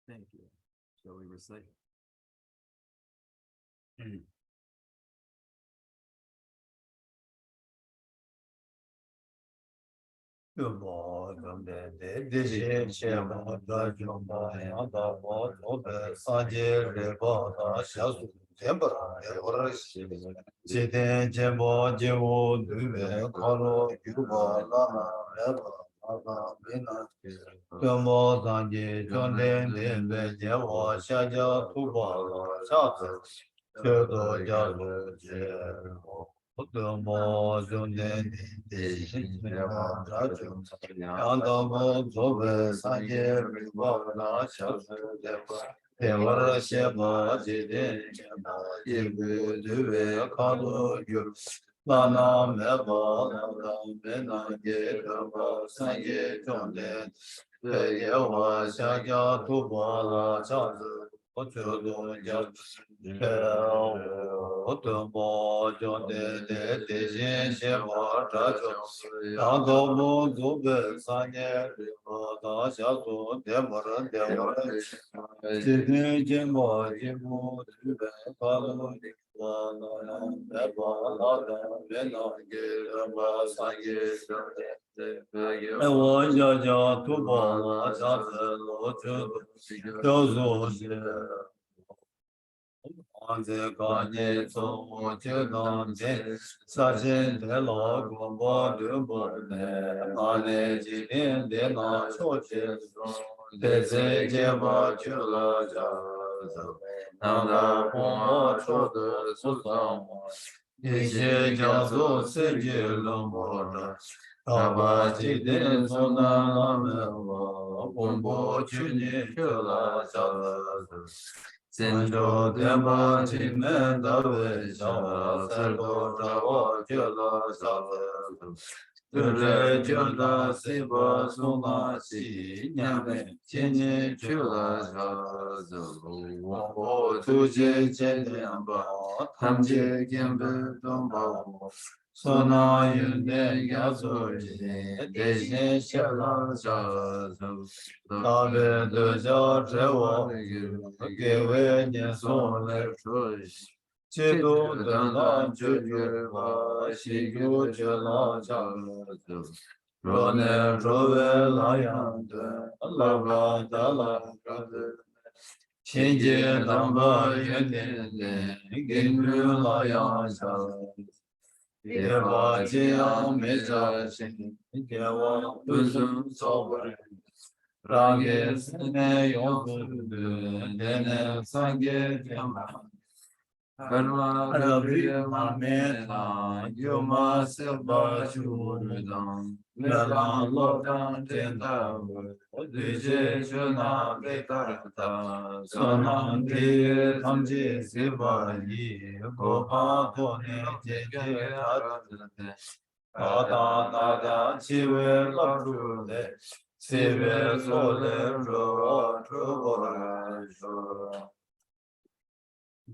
Thank you. Shall we recite?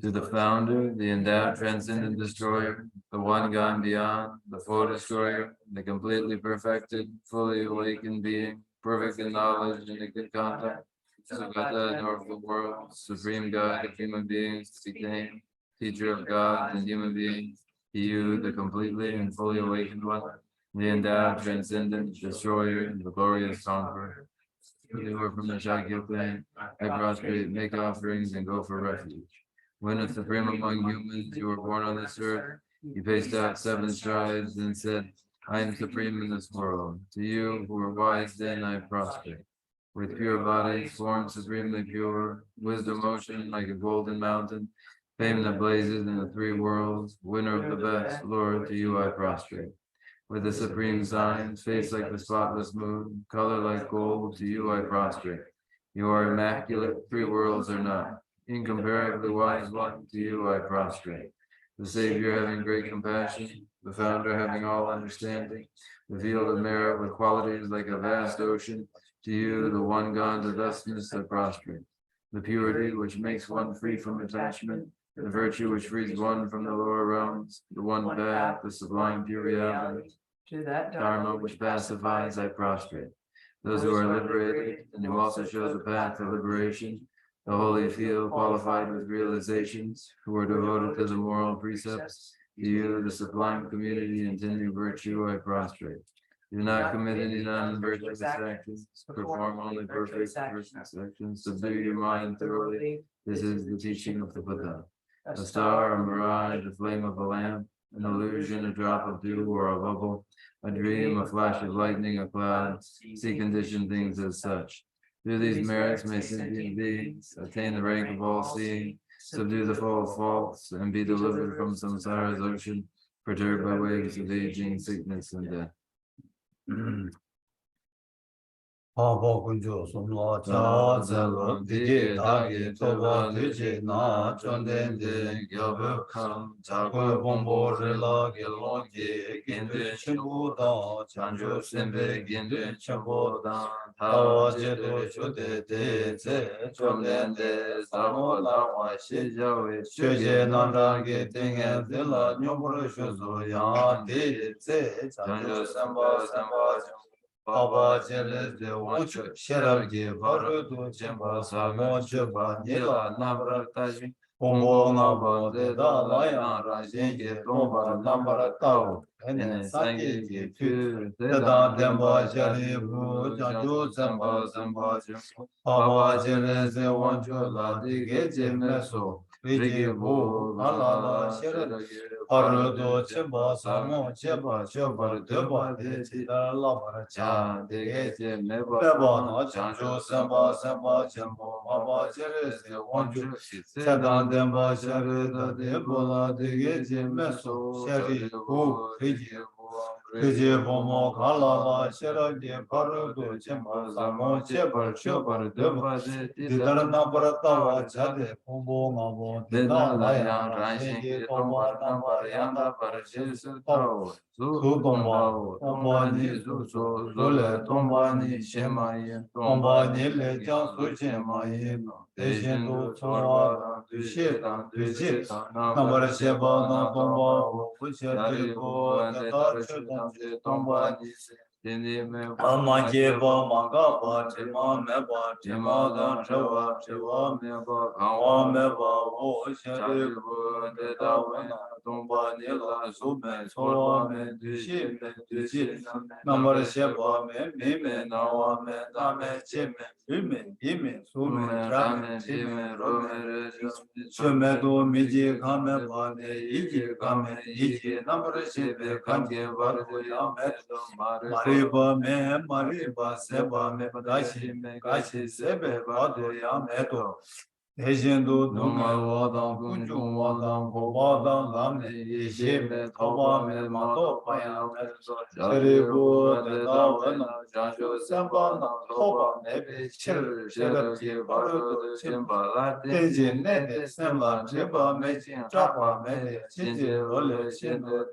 To the founder, the endowed transcendent destroyer, the one gone beyond, the full destroyer, the completely perfected, fully awakened being, perfect in knowledge and in good conduct, Sugata, Lord of the world, supreme God of human beings to be named, teacher of God and human beings, to you, the completely and fully awakened one, the endowed transcendent destroyer, and the glorious conqueror. You are from the Shakya plane, I prostrate, make offerings, and go for refuge. When a supreme among humans, you were born on this earth, you paced out 7 strides and said, I am supreme in this world. To you, who are wise, then I prostrate. With pure bodies, form supremely pure, wisdom ocean like a golden mountain, fame that blazes in the 3 worlds, winner of the best, Lord, to you I prostrate. With the supreme signs, face like the spotless moon, color like gold, to you I prostrate. You are immaculate, 3 worlds are not. Incomparably wise one, to you I prostrate. The Savior having great compassion, the Founder having all understanding, the field of merit with qualities like a vast ocean, to you, the one God, the vestments I prostrate. The purity which makes one free from attachment, the virtue which frees one from the lower realms, the one path, the sublime pure reality, Dharma which pacifies, I prostrate. those who are liberated, and who also show the path to liberation, the holy field qualified with realizations, who are devoted to the moral precepts, to you, the sublime community intending virtue, I prostrate. Do not commit any non-virtuous actions, perform only perfect virtuous actions, subdue your mind thoroughly. This is the teaching of the Buddha. A star, a mirage, a flame of a lamp, an illusion, a drop of dew or a bubble, a dream, a flash of lightning, a cloud, see conditioned things as such. Through these merits may sentient beings attain the rank of all-seeing, subdue the four faults, and be delivered from samsara's ocean, perturbed by waves of aging, sickness, and death. Kunjo Sumla Cha Zelo Digi Dagi Toba Tuji Na Chondende Gyabu Kam Chagwe Bombo Rila Gilongi Gindu Chimbu Da Chanju Simbe Gindu Chimbu Da Tawa Jedu Chude De Ze Chondende Samo Lawa Shijawe Shuje Namrangi Tingen Dila Nyumuru Shuzu Yang Di Ze Chanju Samba Samba Baba Jeles de Wancho, Sheragi, Barudu, Jemba, Samo, Juba, Nila, Nabra, Taji, Umbo, Naba, de Dalaya, Rajingi, Romba, Nambara, Tau, Ene, Sangi, Tu, Deda, Demba, Jaribu, Janju, Zamba, Zamba, Baba Jeles de Wancho, La, Dige, Jemeso, Rigi, Bu, Alala, Sheragi, Barudu, Jemba, Samo, Jeba, Juba, Deba, de Labara, Dege Meba Janjo Samba Samba Jambo Baba Jeres de Wanju Sadan Demba Sharida Debola Dege Meso Shari Hu Riji Bomo Kalala Sheragi Parudu Jemba Samo Chebar Chebar Deba Didar Nambaratawa Chade Kumbo Ngabo Dida Laya Ranjingi Tomba Nambar Yanda Parajesu Tao Sudomba Tomba Nizu Zule Tombani Shemayi, Tombani Lejan Sujemayi, Dejindu Tsuwa, Dushidan, Dujit, Namara Sheba, Tomba, Kushadibu, Netachudan, Tombani, Amajeba, Magaba, Tima Meba, Tima Dan Sheva, Sheva Meba, Kawa Meba, Shadibu, Netawena, Tomba Nila, Sume, Soa, Dushi, Dushi, Namara Sheba, Mime, Nawa, Dame, Chime, Ime, Sume, Rame, Chime, Rome, Shumedo, Miji, Kame, Bane, Iji, Kame, Iji, Namara Shebe, Kange, Vargo, Yamedo, Mariba, Mariba, Seba, Gashi, Sebe, Vado, Yamedo. Ejindo Dunga Wadang Kunjung Wadang Wadang Lamni Yeshime Toba Me Mato Payam Sharibu Deda Wana Janjo Samba Toba Nebe Chir Shiraki Baru Chimba Teji Nete Semba Chiba Mechin Chapa Mede Chiji Lole Chindo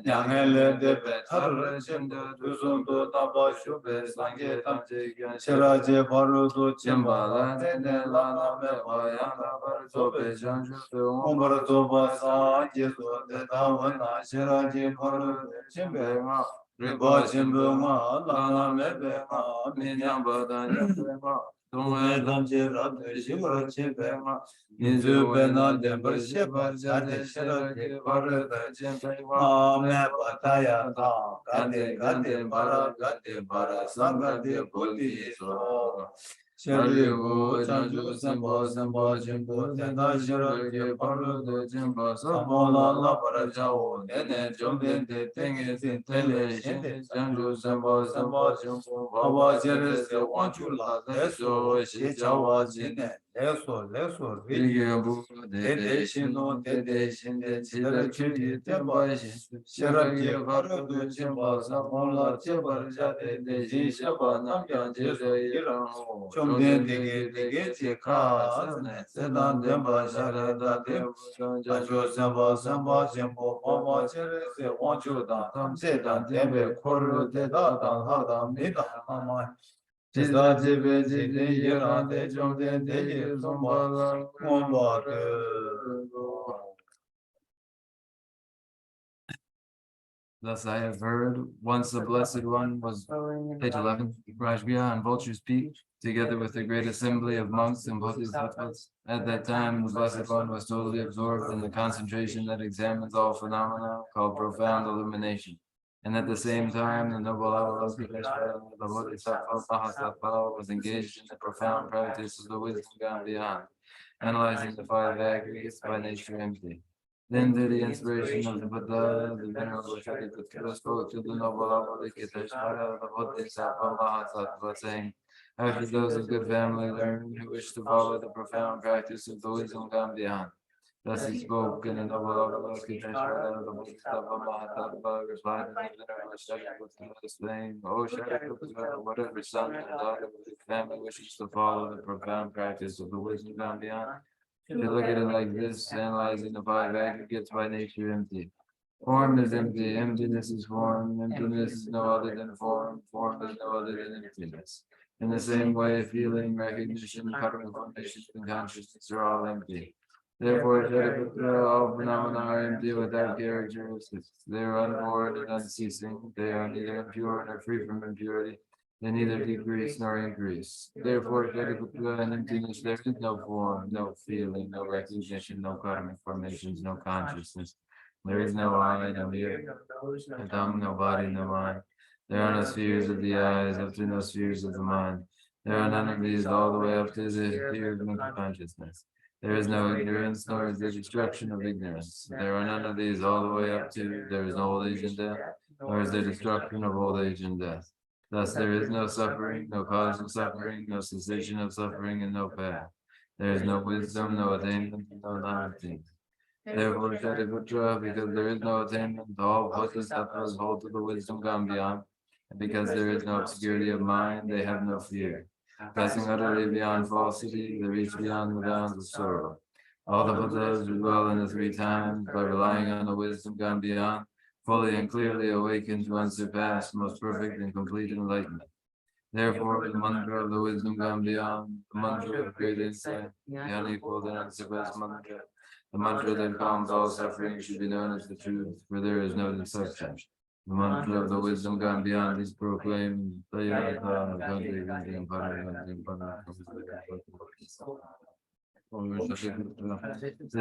Nyangele Debe Tarre Chindo Tusundu Taba Shube Sange Tamche Shiraje Baru Chimba Tene Lana Meba Yanda Barzobe Janju Umbarzoba Sa Jesu Detawana Shiraji Paru Chimbema Riba Chimbema Lana Mebema Minyamba Danyabema Tunga Damje Ratu Shivara Chimbema Nizu Bena Dembar Shiva Jade Shiraji Paru Chimbema Meba Taya Ta Gade Gade Bara Sangade Buddhi So Sharibu, Chanju, Samba, Samba, Jimbo, Tenda, Shiraki, Paru, the Jimba, Samola, La Parajao, Nene, Jomden, the Tengi, Tele, Shende, Chanju, Samba, Samba, Jimbo, Baba, Jeres, the Wanchula, Leso, Shichawa, Jine, Leso, Vigiabu, Dede, Shino, Dede, Shinde, Chiraki, Temba, Shiraki, Paru, the Jimba, Samola, Chebar, Jade, the Jishaba, Namjan, Jero, Chomden Digi Chika, Sedan Demba Sharada Dem, Janjo Samba Samba Jimbo, Baba Cheres, Wanchu Dan, Sedan Dembe, Koru, Deda, Hada, Mida, Hama, Tisa Jibe, Jidi, Yera, De Chomden Digi, Zumba, Mumba, Thus I have heard, once the Blessed One was, page 11, Rajbiya on Vulture's Peak, together with a great assembly of monks and Bodhisattvas. At that time, the Blessed One was totally absorbed in the concentration that examines all phenomena, called profound illumination. And at the same time, the noble Avalokiteshvara, the Bodhisattva Mahasattva, was engaged in the profound practice of the wisdom gone beyond, analyzing the five aggregates by nature empty. Then, through the inspiration of the Buddha, the Venerable Shariputra spoke to the noble Avalokiteshvara, the Bodhisattva Mahasattva, saying, how should those of good family learn who wish to follow the profound practice of the wisdom gone beyond? Thus he spoke, and the noble Avalokiteshvara, the Bodhisattva Mahasattva, replied to the Venerable Shariputra, saying, O Shariputra, whatever son or daughter of the family wishes to follow the profound practice of the wisdom gone beyond, should look at it like this, analyzing the five aggregates by nature empty. Form is empty, emptiness is form, emptiness is no other than form, form is no other than emptiness. In the same way, feeling, recognition, karma, formation, and consciousness are all empty. Therefore, Shariputra, all phenomena are empty without characteristics. They are unborn and unceasing. They are neither impure nor free from impurity. They neither decrease nor increase. Therefore, Shariputra, in emptiness, there is no form, no feeling, no recognition, no karmic formations, no consciousness. There is no eye, no ear, no tongue, no body, no mind. There are no spheres of the eyes, up to no spheres of the mind. There are none of these all the way up to the sphere of consciousness. There is no ignorance, nor is there destruction of ignorance. There are none of these all the way up to, there is no old age and death, nor is there destruction of old age and death. Thus there is no suffering, no cause of suffering, no cessation of suffering, and no path. There is no wisdom, no attainment, no non-attainment. Therefore, Shariputra, because there is no attainment, all Bodhisattvas hold to the wisdom gone beyond, and because there is no obscurity of mind, they have no fear. Passing utterly beyond falsity, they reach beyond the bounds of sorrow. All the Buddhas who dwell in the three times, by relying on the wisdom gone beyond, fully and clearly awaken to unsurpassed, most perfect and complete enlightenment. Therefore, the mantra of the wisdom gone beyond, the mantra of great insight, the unequaled and unsurpassed mantra, the mantra that calms all suffering should be known as the truth, for there is no deception. The mantra of the wisdom gone beyond is proclaimed. Says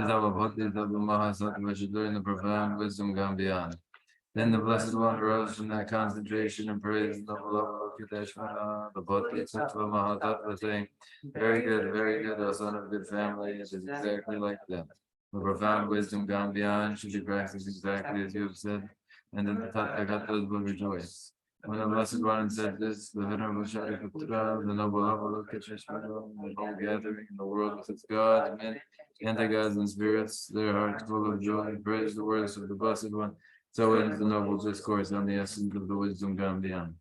our Bodhisattva Mahasattva should learn the profound wisdom gone beyond. Then the Blessed One rose from that concentration and praised the Avalokiteshvara, the Bodhisattva Mahasattva, saying, very good, O son of good family, it is exactly like them. The profound wisdom gone beyond should be practiced exactly as you have said, and then the Tathagatas will rejoice. When the Blessed One said this, the Venerable Shariputra, the noble Avalokiteshvara, the whole gathering in the world with its gods, men, anti-gods, and spirits, their hearts full of joy, praised the words of the Blessed One. So ends the noble discourse on the essence of the wisdom gone beyond.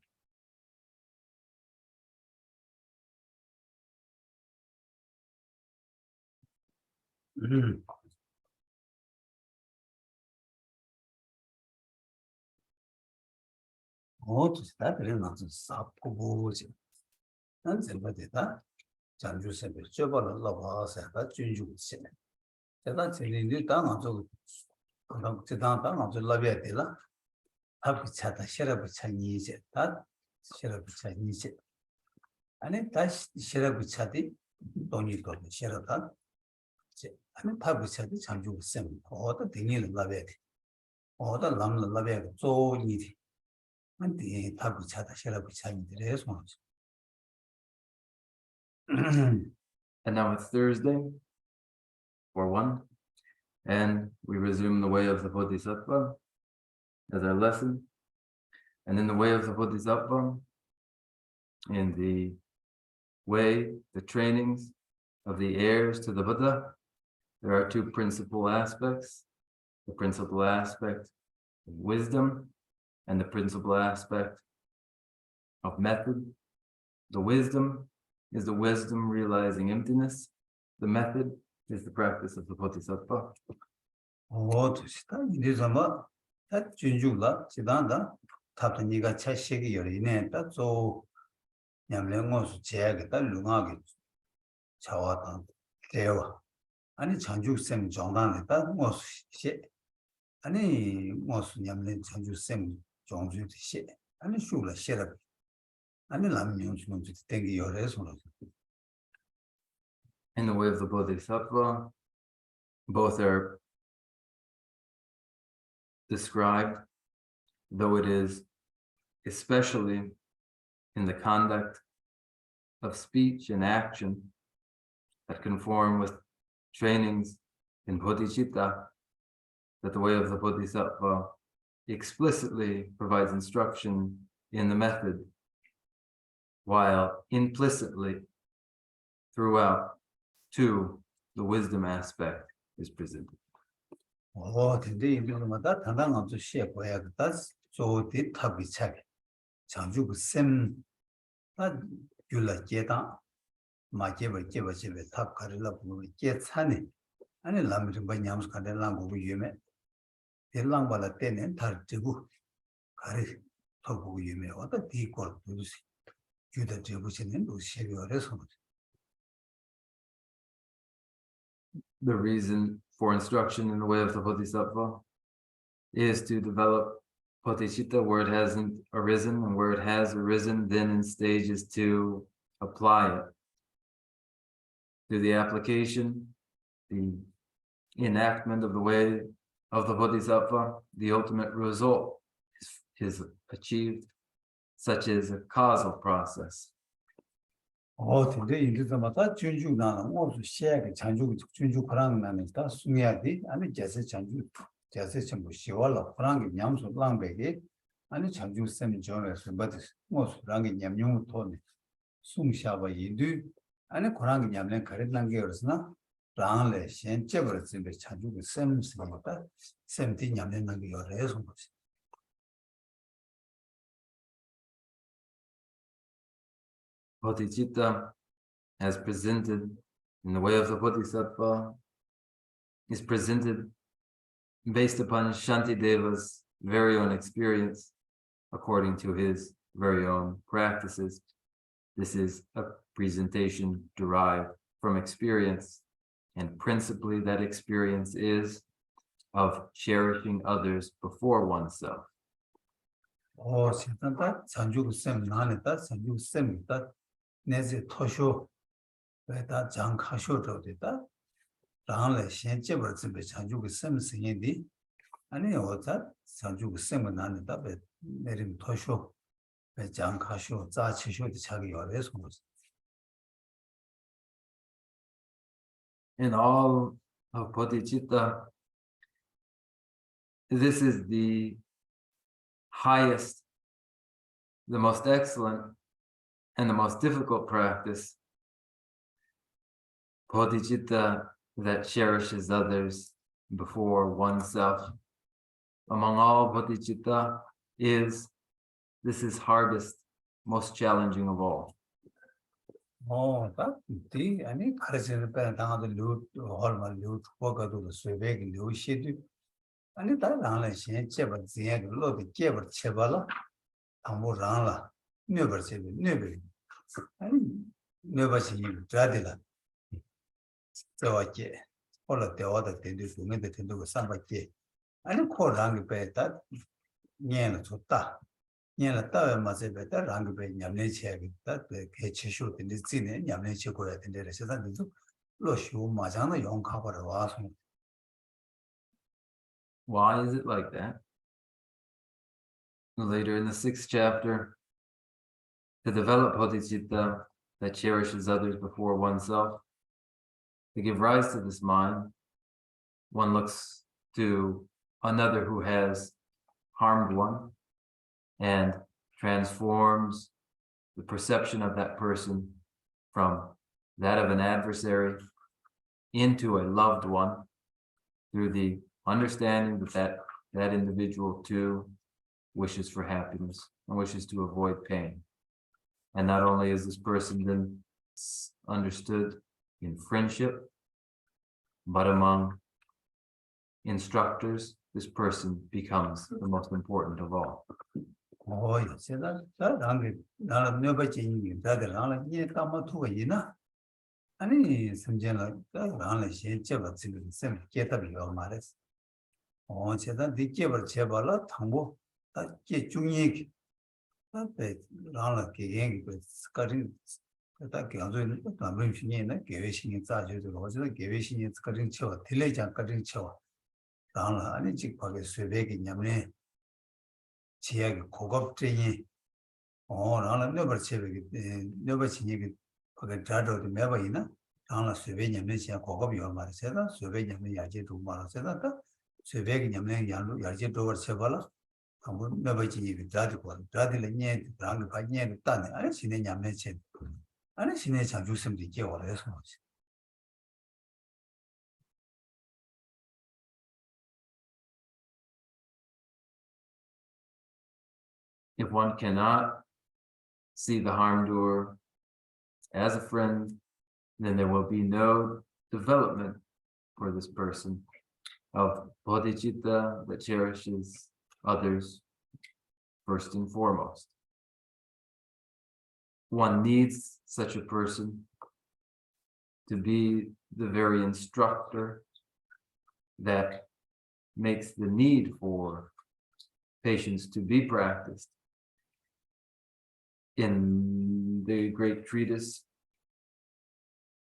Otruistic, 그래 나서 사포보지. 난 생각되다. 장주세베 저번에 러바서가 준주시. 제가 제일이 당하고 그럼 제가 당하고 러비야 되라. 하고 차다 싫어부 차니제. 다 싫어부 차니제. 아니 다시 싫어부 차디 돈이 더 싫어다. 아니 타부 차디 장주세. 어디 등일 러비야 돼. 어디 남는 러비야 조이디. And now it's Thursday, or 1, and we resume the way of the Bodhisattva as our lesson. And in the way of the Bodhisattva, in the way, the trainings of the heirs to the Buddha, there are two principal aspects. The principal aspect of wisdom and the principal aspect of method. The wisdom is the wisdom realizing emptiness. The method is the practice of the Bodhisattva. 아니 무슨 냠는 전주 쌤 종주의 시 아니 슈라 시라 아니 남명 주는 주 땡기 열에서 In the way of the Bodhisattva, both are described, though it is especially in the conduct of speech and action that conform with trainings in bodhicitta, that the way of the Bodhisattva explicitly provides instruction in the method, while implicitly throughout too the wisdom aspect is presented. 근데 이들마다 당당 아주 시에 보야 그다 조디 탑이 차게 장주 쌤 율라 제다 마제버 탑 가르라 부르 제 차네 아니 라미르 바냐무스 간데랑 보고 유메 델랑발라 때는 달 지고 가리 토고 유메 왔다 디콜 부르시 유다 제부시는 루시여에서 The reason for instruction in the way of the Bodhisattva is to develop bodhicitta where it hasn't arisen, and where it has arisen, then in stages to apply it. Through the application, the enactment of the way of the Bodhisattva, the ultimate result is achieved, such as a causal process. 근데 인도마다 준주 나는 무슨 시야게 장주 준주 그랑 나는 다 숨야디 아니 제세 장주 제세 전부 시월로 그랑 냠수 랑베게 아니 장주 쌤 정에서 버드 무슨 랑게 냠용 토네 숨샤바 인도 아니 그랑 냠는 가르난 게 그러스나 랑레 현재버스 장주 쌤 쓰마다 쌤티 냠는 게 여래서 Bodhicitta, as presented in the way of the Bodhisattva, is presented based upon Shantideva's very own experience, according to his very own practices. This is a presentation derived from experience, and principally that experience is of cherishing others before oneself. 세단다 장주 쌤 나는다 장주 쌤다 내제 토쇼 왜다 장카쇼도 됐다 라한레 현재버스 장주 쌤 생인디 아니 어자 장주 쌤은 나는다 왜 내림 토쇼 왜 장카쇼 자치쇼도 자기 열에서 In all of bodhicitta, this is the highest, the most excellent, and the most difficult practice. Bodhicitta that cherishes others before oneself. Among all bodhicitta this is hardest, most challenging of all. 디 아니 가르치는 배 당하도 루 헐마 루 포가도 스웨베기 류시도 아니 다 나라 현재버 지에 로도 제버 체발라 아무랑라 네버세 네베 아니 네버시 자들라 저와게 홀로 대화도 된도 중에도 된도 삼바게 아니 코랑이 배다 녀는 좋다 녀는 따에 맞에 배다 랑이 배 냠내 체야겠다 개치쇼 된데 지네 냠내 체고야 된데 세상에도 로쇼 마장의 용카버를 와서 Why is it like that? Later in the 6th chapter, to develop bodhicitta that cherishes others before oneself, to give rise to this mind, one looks to another who has harmed one and transforms the perception of that person from that of an adversary into a loved one through the understanding that individual too wishes for happiness and wishes to avoid pain. And not only is this person then understood in friendship, but among instructors, this person becomes the most important of all. 세다 랑이 나라 녀바진이 다들 나라 이 까마투가 아니 ਸਮ전라 랑이 현재버 지금 쌤 깨답이 말했어 제가 뒤집어 제발라 당보 다 중요히 배 라라 개개인 그 스카린 딱 가지고 남은 신이나 계획신이 짜주도 어제 계획신이 스카린 쳐 딜레이장 까진 쳐 라라 아니 직박에 수백이 냐면 지역의 고급적인 라라 너버 체백이 너버 신이 그 자료도 매버이나 라라 수백이 냐면 지역 고급이 얼마나 세다 수백이 냐면 야제도 말아 세다 수백이 냐면 야제도 쳐발라 한번 매버지 자주고 자들이 nye 랑 바nye 딴 아니 신의 냠내체 아니 신의 장주심도 있게 원해서 If one cannot see the harm doer as a friend, then there will be no development for this person of bodhicitta that cherishes others first and foremost. One needs such a person to be the very instructor that makes the need for patience to be practiced in the great treatise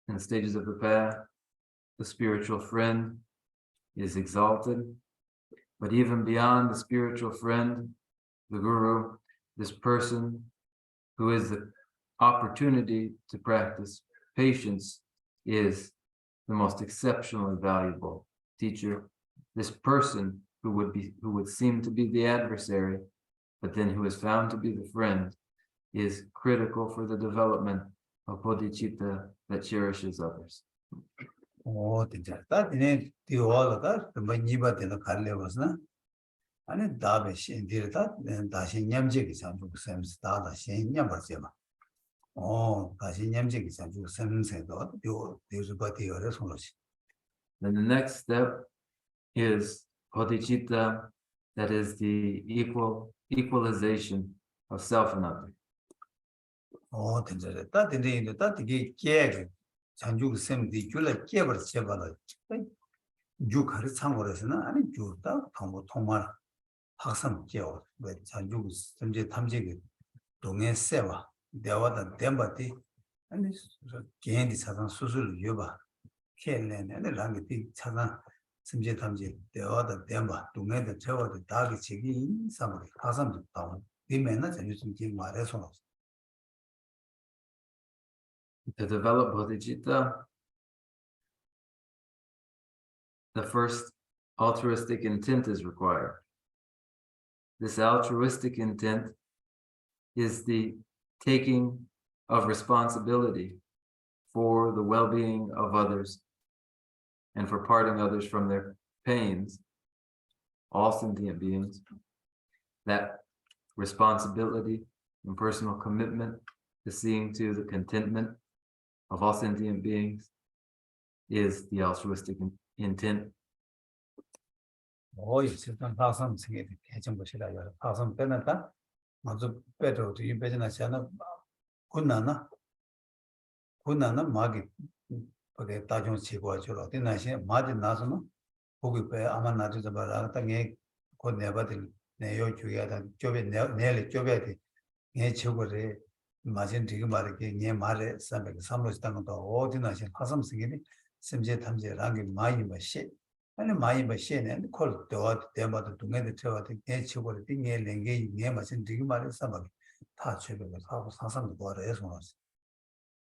in the stages of the path. The spiritual friend is exalted, but even beyond the spiritual friend, the guru, this person who is the opportunity to practice patience, is the most exceptionally valuable teacher. This person who would seem to be the adversary, but then who is found to be the friend, is critical for the development of bodhicitta that cherishes others. 진짜 따디네 디오라다 뭐 니바데는 갈래버스나 아니 다베 신디르다 다시 냠제기 상주 셈스 다다 신 냠버제마 다시 냠제기 상주 셈세도 요즈바디어레 손로시. Then the next step is bodhicitta, that is the equalization of self and other. 진짜 따디네 따디게 깨게 장주 셈디 줄에 깨버 제발아 주카르 참고해서는 아니 주다 통보 통말 학생 깨어 왜 장주 셈제 탐지기 동해 세와 대화다 댐바티 아니 개인이 사상 수술 여봐 켈레네 랑이 차상 셈제 탐지 대화다 댐바 동해다 저와도 다기 지기 사람 가슴도 다운 이면은 전혀 좀 말해서 To develop bodhicitta, the first altruistic intent is required. This altruistic intent is the taking of responsibility for the well-being of others and for parting others from their pains, all sentient beings. That responsibility and personal commitment to seeing to the contentment of all sentient beings is the altruistic intent. 일단 파선 생에 대전 것이라요. 파선 빼놨다. 먼저 빼도 이 빼지나잖아. 군나나 마기 그게 따종 치고 줘라. 되나시 마디 나서는 거기 빼 아마 나도 잡아라. 땅에 곧 내버들 내요 주야다. 좁에 내를 좁에 돼. 내 치고래 마진 되게 말게 내 말에 삼로스다는 거 어디나시 파선 생에 심제 탐제라게 많이 마시 아니 많이 마시네 콜 도와 대마도 동네에 태워도 내 치고를 띵에 랭게 내 마신 되게 말에 삼아 다 최고로 하고 상상도 거래 해서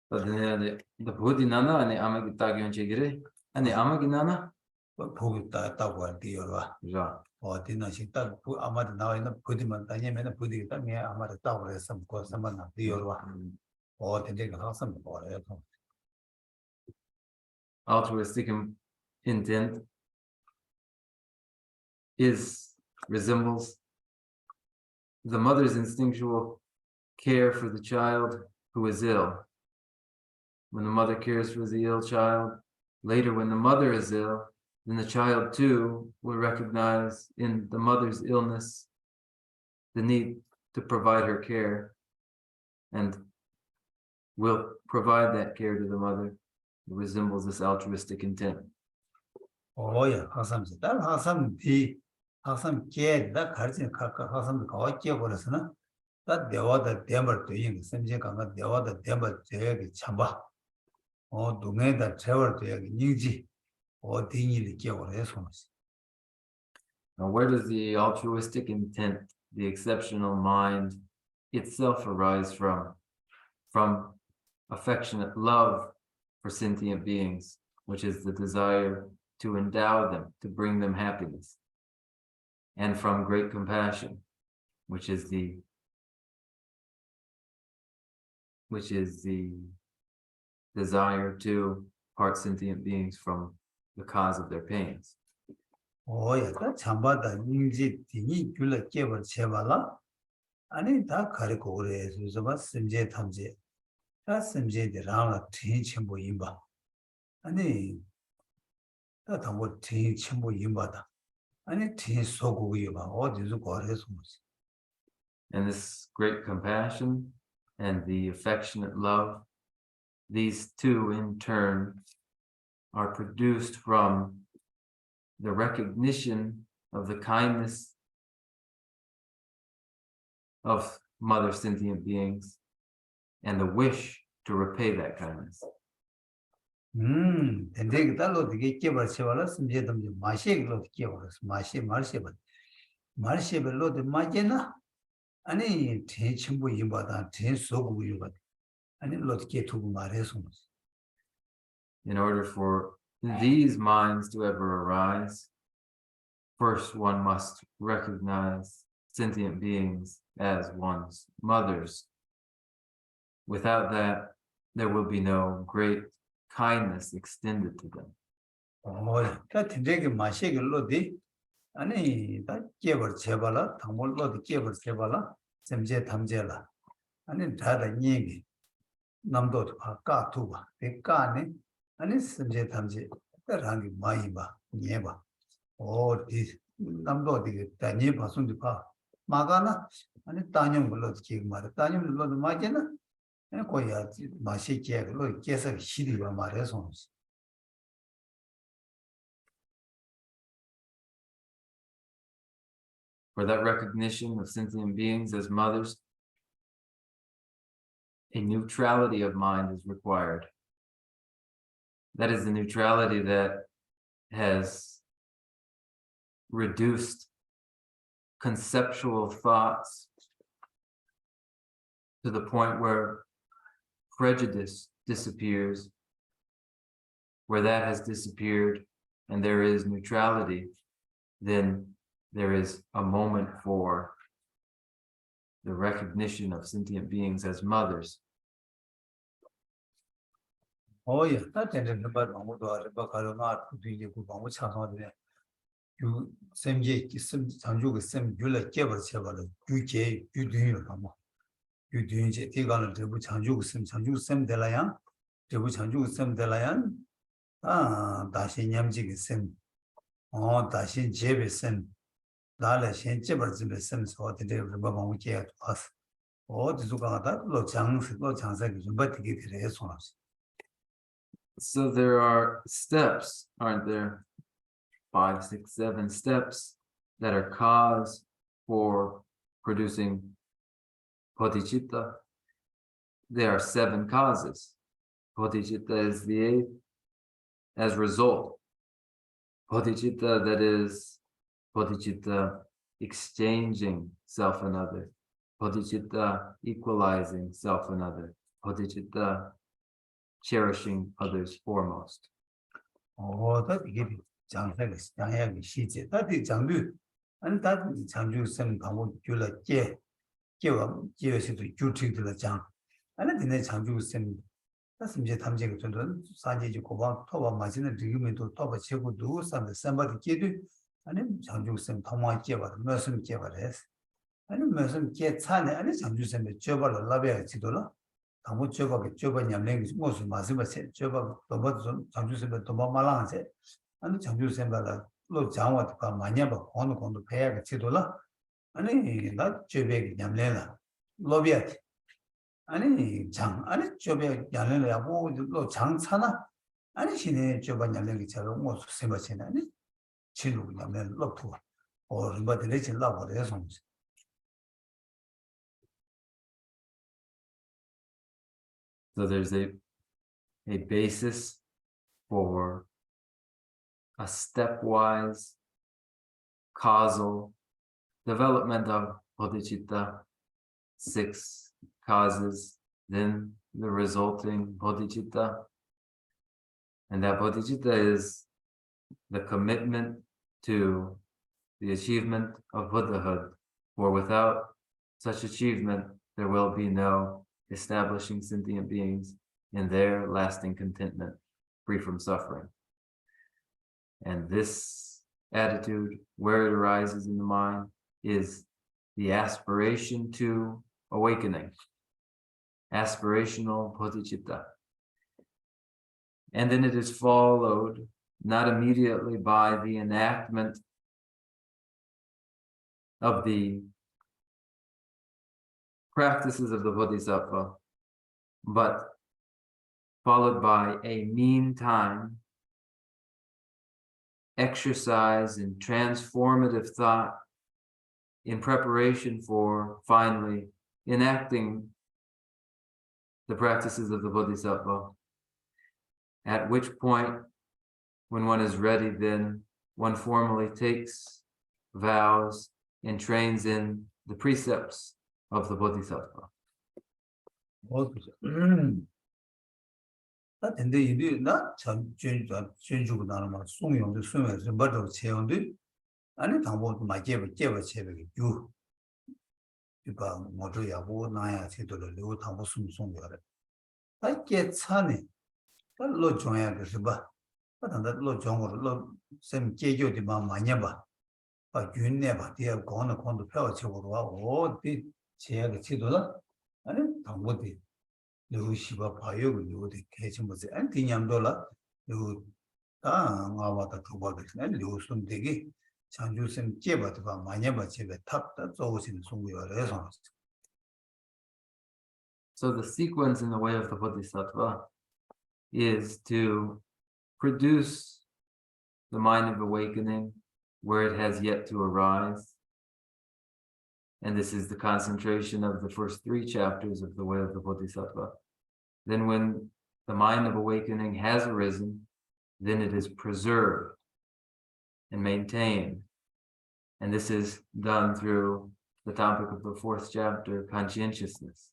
But then the bodhinana and amagi tagyon chegire and amagi nana 보고 있다고 할 때여와 ja 어디나시 딱 아마도 나와 있는 부디만 다니면은 부디가 내 아마도 따고 해서 그 삼만나 뒤여와 어딘데 항상 거래 해서 altruistic intent resembles the mother's instinctual care for the child who is ill. When the mother cares for the ill child, later when the mother is ill, then the child too will recognize in the mother's illness the need to provide her care and will provide that care to the mother. It resembles this altruistic intent. 항상 이 학생 깨다 가르치는 학생들 가와 깨버려서는 다 대화다 대말 되는 선제 강가 대화다 대말 되게 참바 동에다 재월 되게 니지 어디니 깨버려서 Now, where does the altruistic intent, the exceptional mind itself arise from? From affectionate love for sentient beings, which is the desire to endow them, to bring them happiness, and from great compassion, which is the desire to part sentient beings from the cause of their pains. 약간 참바다 인지 디니 귤라 깨버 제발라 아니 다 가리고 그래 그래서 봐 심제 탐제 다 심제데 라나 티 첨부 임바 아니 다 당고 티 첨부 임바다 아니 티 소고 이봐 어디서 거래서 And this great compassion and the affectionate love, these two in turn are produced from the recognition of the kindness of mother sentient beings and the wish to repay that kindness. 근데 달로 되게 깨버 세발라 심제 탐제 마시로 깨버 마시벨로 마제나 아니 티 첨부 임바다 티 소고 이봐 아니 로게 두고 말해서 In order for these minds to ever arise, first one must recognize sentient beings as one's mothers. Without that, there will be no great kindness extended to them. 다 되게 마시길로디 아니 다 깨버 제발라 당몰로디 깨버 제발라 semje 탐제라 아니 다다 얘기 남도 아까 두바 백가네 아니 semje 탐제 다랑이 많이 봐 녀봐 어디 남도 되게 다니 봐선도 봐 마가나 아니 따님 불러도 지금 말해 따님 불러도 맞잖아 아니 거야 마시 깨로 깨서 시리 봐 말해서 For that recognition of sentient beings as mothers, a neutrality of mind is required. That is the neutrality that has reduced conceptual thoughts to the point where prejudice disappears. Where that has disappeared and there is neutrality, then there is a moment for the recognition of sentient beings as mothers. 야, 따뜻한 바 아무도 알바 가르마 뒤에 그 방어 차서데 유 샘제 샘 장주가 샘 율라 깨버 쳐버려 유제 유드니로 가마 유드니제 대가는 대부 장주가 샘 될라야 대부 장주가 샘 될라야 다시 냠지게 샘 다시 제베 샘 나래 신제버즈베 샘 소한테 방어 깨야 왔어 어디서 가다 로 장사기 좀 받게 되래서 So there are steps, aren't there? 5, 6, 7 steps that are cause for producing bodhicitta. There are 7 causes. Bodhicitta is the 8th. As a result, bodhicitta, that is bodhicitta exchanging self and other, bodhicitta equalizing self and other, bodhicitta cherishing others foremost. 다 이게 장사가 시제 다들 장류 아니 다 장주 쌤 방법 줄라 깨워서도 규칙들 장 아니 근데 장주 쌤 다슴제 탐제가 전전 사제지 고바 토바 마지는 리그멘도 토바 제고 누구 산데 쌤바디 깨도 아니 장주 쌤 통화 깨봐 무슨 깨봐래스 아니 무슨 깨 차네 아니 장주 쌤의 쪄발라 라베야 지도라 아무 쪄바게 쪄바 냠랭이 무슨 마스바세 쪄바 도바도 장주선배 도바 말랑세 아니 장주선배가 로 장와도 가 마냐바 어느 배야가 지도라 아니 나 쪄베기 냠랭라 로비아티 아니 장 아니 쪄베 냠랭라 뭐로 장차나 아니 신에 쪄바 냠랭이 처럼 무슨 sem바세나 아니 진로 냠랭 로투 or but the legend love or the songs. So there's a basis for a stepwise causal development of bodhicitta, 6 causes, then the resulting bodhicitta. And that bodhicitta is the commitment to the achievement of Buddhahood, for without such achievement, there will be no establishing sentient beings in their lasting contentment, free from suffering. And this attitude, where it arises in the mind, is the aspiration to awakening, aspirational bodhicitta. And then it is followed not immediately by the enactment of the practices of the Bodhisattva, but followed by a meantime exercise in transformative thought in preparation for finally enacting the practices of the Bodhisattva, at which point, when one is ready, then one formally takes vows and trains in the precepts of the Bodhisattva. That in the idea not change that song on the swimmers, but of Cheondu, and it about my give you. People, Motoya, Naya, Tito, the Lu Tambosum song. I get sunny. That low join at the bar, but on that low John or low same Jejo de Manyaba. But you never dare gone upon the pellet or did cheer the Chidola, and then Tamboti. Lu Shiba Payo, you the catching was the anti Yamdola, you our the Tobacco, and you soon dig it. Chanju sem Jebat about Manyaba Chebe tap, that's always in some way or resonance. So the sequence in the way of the Bodhisattva is to produce the mind of awakening where it has yet to arise. And this is the concentration of the first 3 chapters of the way of the Bodhisattva. Then when the mind of awakening has arisen, then it is preserved and maintained. And this is done through the topic of the 4th chapter, conscientiousness,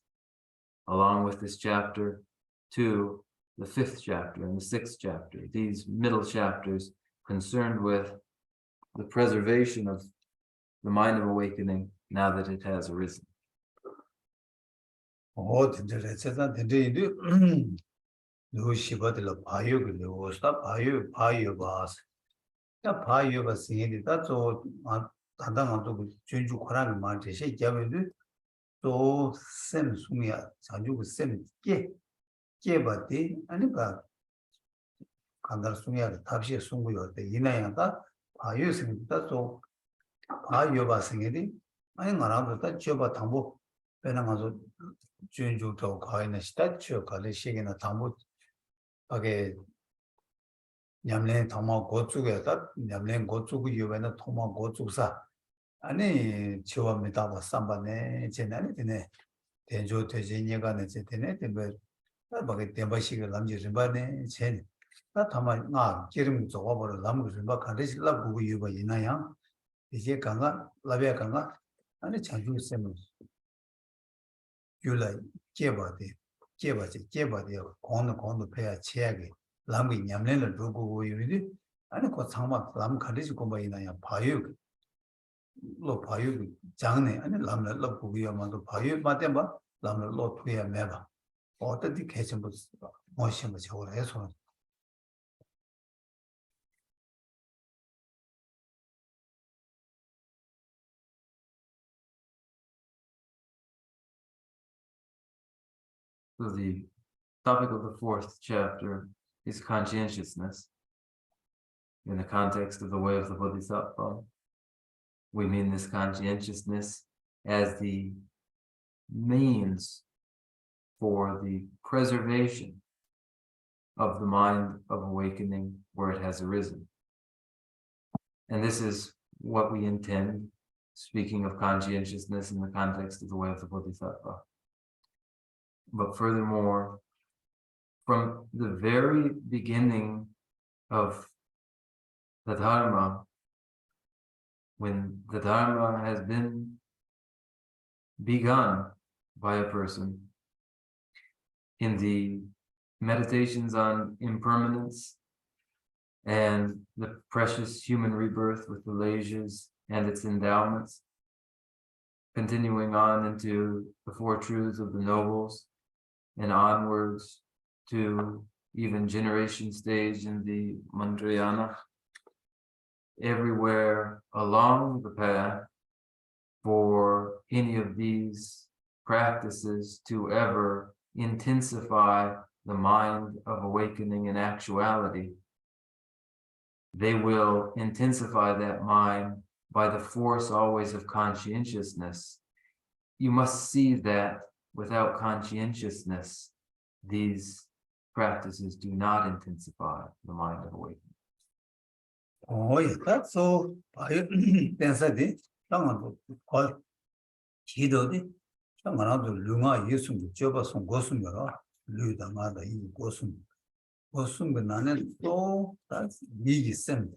along with this chapter to the 5th chapter and the 6th chapter, these middle chapters concerned with the preservation of the mind of awakening now that it has arisen. Oh, the do. Lu Shiba de la Payo, stop Payo Bas. The Payo was singing that's all. Tadamato Junju Koran Marti, she Javidu. So, Sem Sumia, Sanju Sem Jebati, and about Kandar Sumia, Tapshi Sungu, the Yinayata, Payo singing that's all. Payo was singing. I am around that Joba Tambo, Penamazo Junju to Kaina statue, Kalishik in a Tambo. Okay. Yamlen Tama Gotsuga, Yamlen Gotsugu, you went a Toma Gotsusa. Ani Chua Mitava Sambane, Chenanitine, Tenjo Tejinigan, etc. But Tembashi Lamjibane, Chen. That time now, Kirim to over Lamuzimba, Kadis Labu Yuba Yinayang, Kanga, Lavia Kanga, and it's a Jew Simmons. You like Jebati, Kono pay a cherry. Lambi Yamlen, Rugu, and it was somewhat Lam Kadis Gombaina, Payuk. Lo Payuk, Jane, and Lamla Lopuya Payuk, Matemba, Lamla Lopuya Meva. Or the dedication was motion was your response. So the topic of the 4th chapter is conscientiousness. In the context of the way of the Bodhisattva, we mean this conscientiousness as the means for the preservation of the mind of awakening where it has arisen. And this is what we intend, speaking of conscientiousness in the context of the way of the Bodhisattva. But furthermore, from the very beginning of the Dharma, when the Dharma has been begun by a person in the meditations on impermanence and the precious human rebirth with the leisures and its endowments, continuing on into the four truths of the nobles and onwards to even generation stage in the Mantrayana, everywhere along the path for any of these practices to ever intensify the mind of awakening in actuality, they will intensify that mind by the force always of conscientiousness. You must see that without conscientiousness, these practices do not intensify the mind of awakening. Oh, yeah, that's so. I pensed someone called Hidodi. Someone out of Lunga using the job of some Gosum, Ludamada, Gosum. Gosum, Nanan, so that's big sim.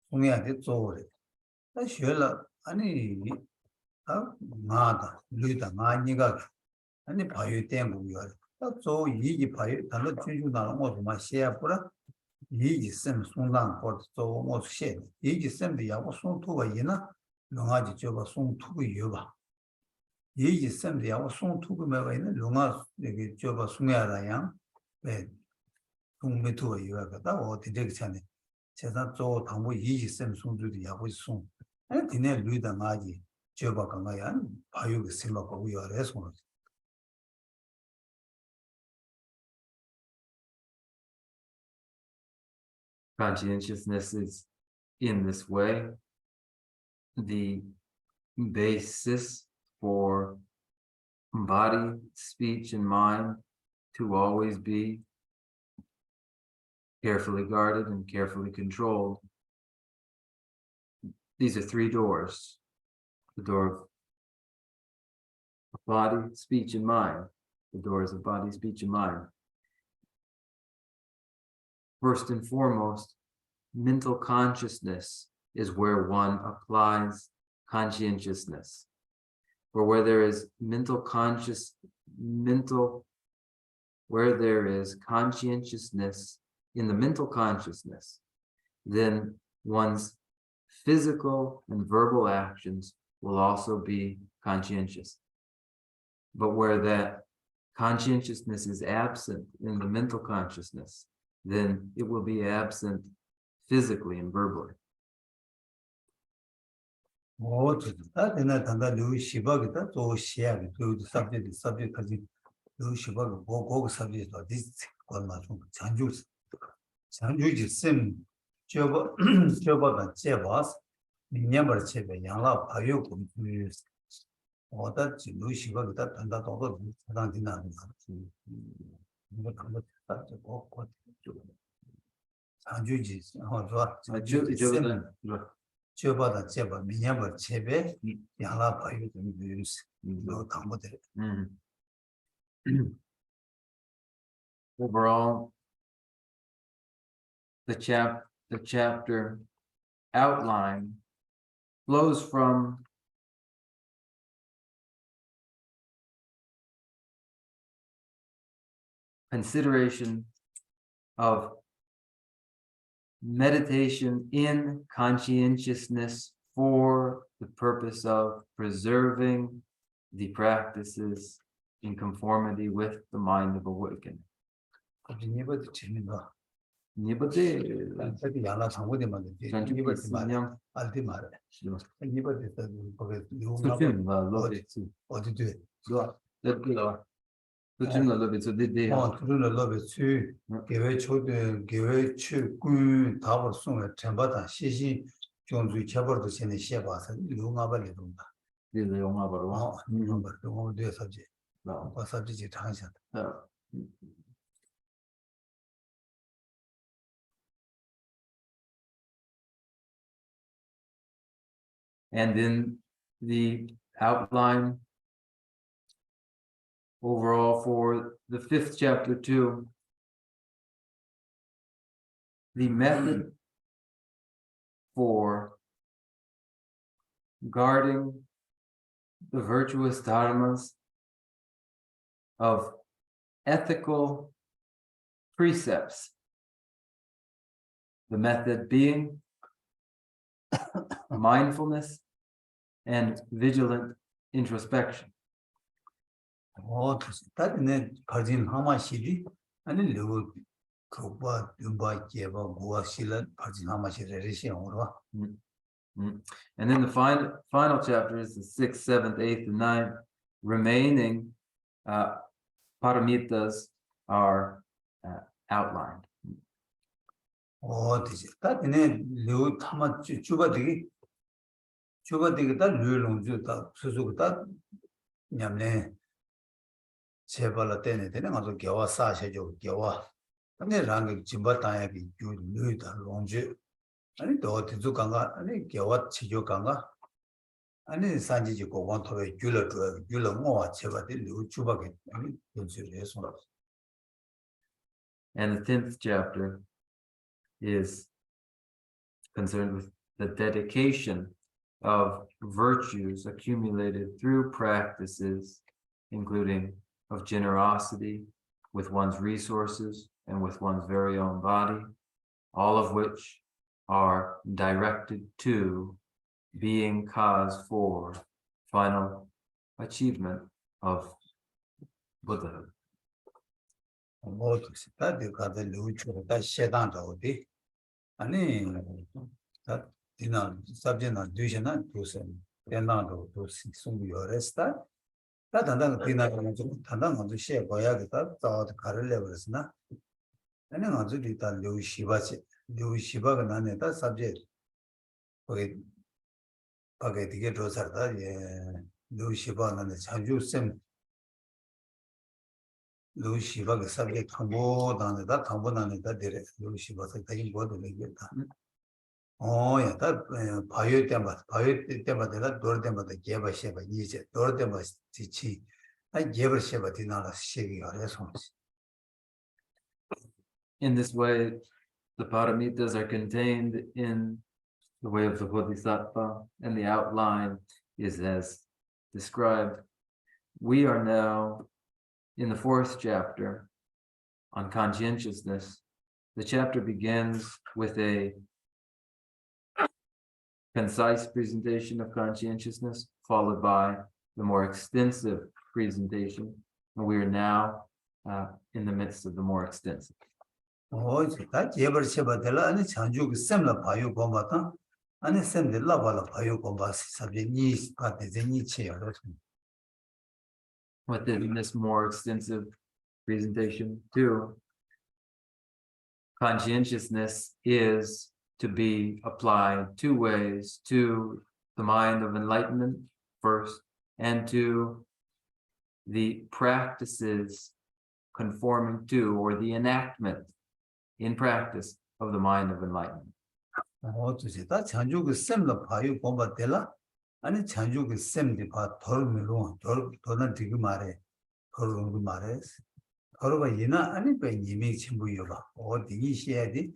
We had it over it. I shall any Nada, Luda, Maniga, any Payu Temple. That's all ye Payu, and let you know my share for a ye sim soon down for so almost shed. Ye sim the Yavasun to a yena, Lungaji Joba soon to Yuba. Ye sim the Yavasun to Mavina, Lungas, the Joba Sungarayam, bed. Me to a Yuga, or the Dixon. Says that so Tamu ye sim soon to the Yavasun. And Tina Luda Maji, Joba Kamayan, Payu Sima, we are responsible. Conscientiousness is in this way the basis for body, speech, and mind to always be carefully guarded and carefully controlled. These are three doors: the door of body, speech, and mind. The doors of body, speech, and mind. First and foremost, mental consciousness is where one applies conscientiousness. For where there is where there is conscientiousness in the mental consciousness, then one's physical and verbal actions will also be conscientious. But where that conscientiousness is absent in the mental consciousness, then it will be absent physically and verbally. Oh, that in that Louis Shibag, that's all share to the subject, because Louis Shibag go subject or this called Sanjus. Sanjuj sim Joba and Chebas, never Chebe, Yala, Payuk, or that Louis Shibag that and that all Sanjuj, Joba, Cheba, never Chebe, Yala, Payuk, no Tamote. Overall, the chapter outline flows from consideration of meditation in conscientiousness for the purpose of preserving the practices in conformity with the mind of awakening. Yala Samudima, Altimar, what to do? Love it too. Give it to give it to good tower soon at Tambata, Shishi, John Richard to send a Shebas, Lumaba Lidunga. Number, don't do a subject. What subject is answered? And in the outline overall for the 5th chapter too, the method for guarding the virtuous dharmas of ethical precepts. The method being mindfulness and vigilant introspection. 다네 가진 하마시리 아니 르고 그바 dum바 제바 고아실은 가진 하마시리 레시오로. And then the final chapter is the 6th, 7th, 8th, and 9th. Remaining paramitas are outlined. 다네 르고 타마 주바되기 다 르롱주다 수수다 냠네 제발라 때네 되는 가서 겨와 사셔죠 겨와 근데 랑게 짐바타야기 주 르다 롱주 아니 또 어디서 간가 아니 겨와 치죠 간가 아니 산지지 고관토에 줄러 뭐와 제바들 르 주바게 아니 연수해서. And the 10th chapter is concerned with the dedication of virtues accumulated through practices, including of generosity with one's resources and with one's very own body, all of which are directed to being cause for final achievement of Buddhahood. 아니 디나 sabjena duishana dusen tenando dusin sumyoresta 다 단단 디나는 좀 단단 먼저 시에 봐야겠다 또 가르려 그랬으나 아니 아주 일단 류시바가 나네다 sabje 거기 밖에 되게 조사다 예 류시바는 자주쌤 류시바가 sabje 탐보다네다 탐보나네다 데레 류시바가 되게 뭐도 되겠다. 야, 다 바이오 때마다 돌 때마다 개바시바 이제 돌 때마다 지치 아 개바시바 디나라 시기가 그래서. In this way, the paramitas are contained in the way of the Boddhisattva, and the outline is as described. We are now in the 4th chapter on conscientiousness. The chapter begins with a concise presentation of conscientiousness, followed by the more extensive presentation. And we are now in the midst of the more extensive. 다 개바시바들라 아니 자주 그 셈라 바이오 공바다 아니 셈들라 발라 바이오 공바 sabje ni 파데제 니체요. Within this more extensive presentation, too, conscientiousness is to be applied 2 ways: to the mind of enlightenment first, and to the practices conforming to, or the enactment in practice of the mind of enlightenment. 다 자주 그 셈라 바이오 공바들라 아니 자주 그 셈디 바 돌미로 돌는 되게 말해 돌는 거 말해 돌가 이나 아니 배 님이 친구여 봐 어디 이시야디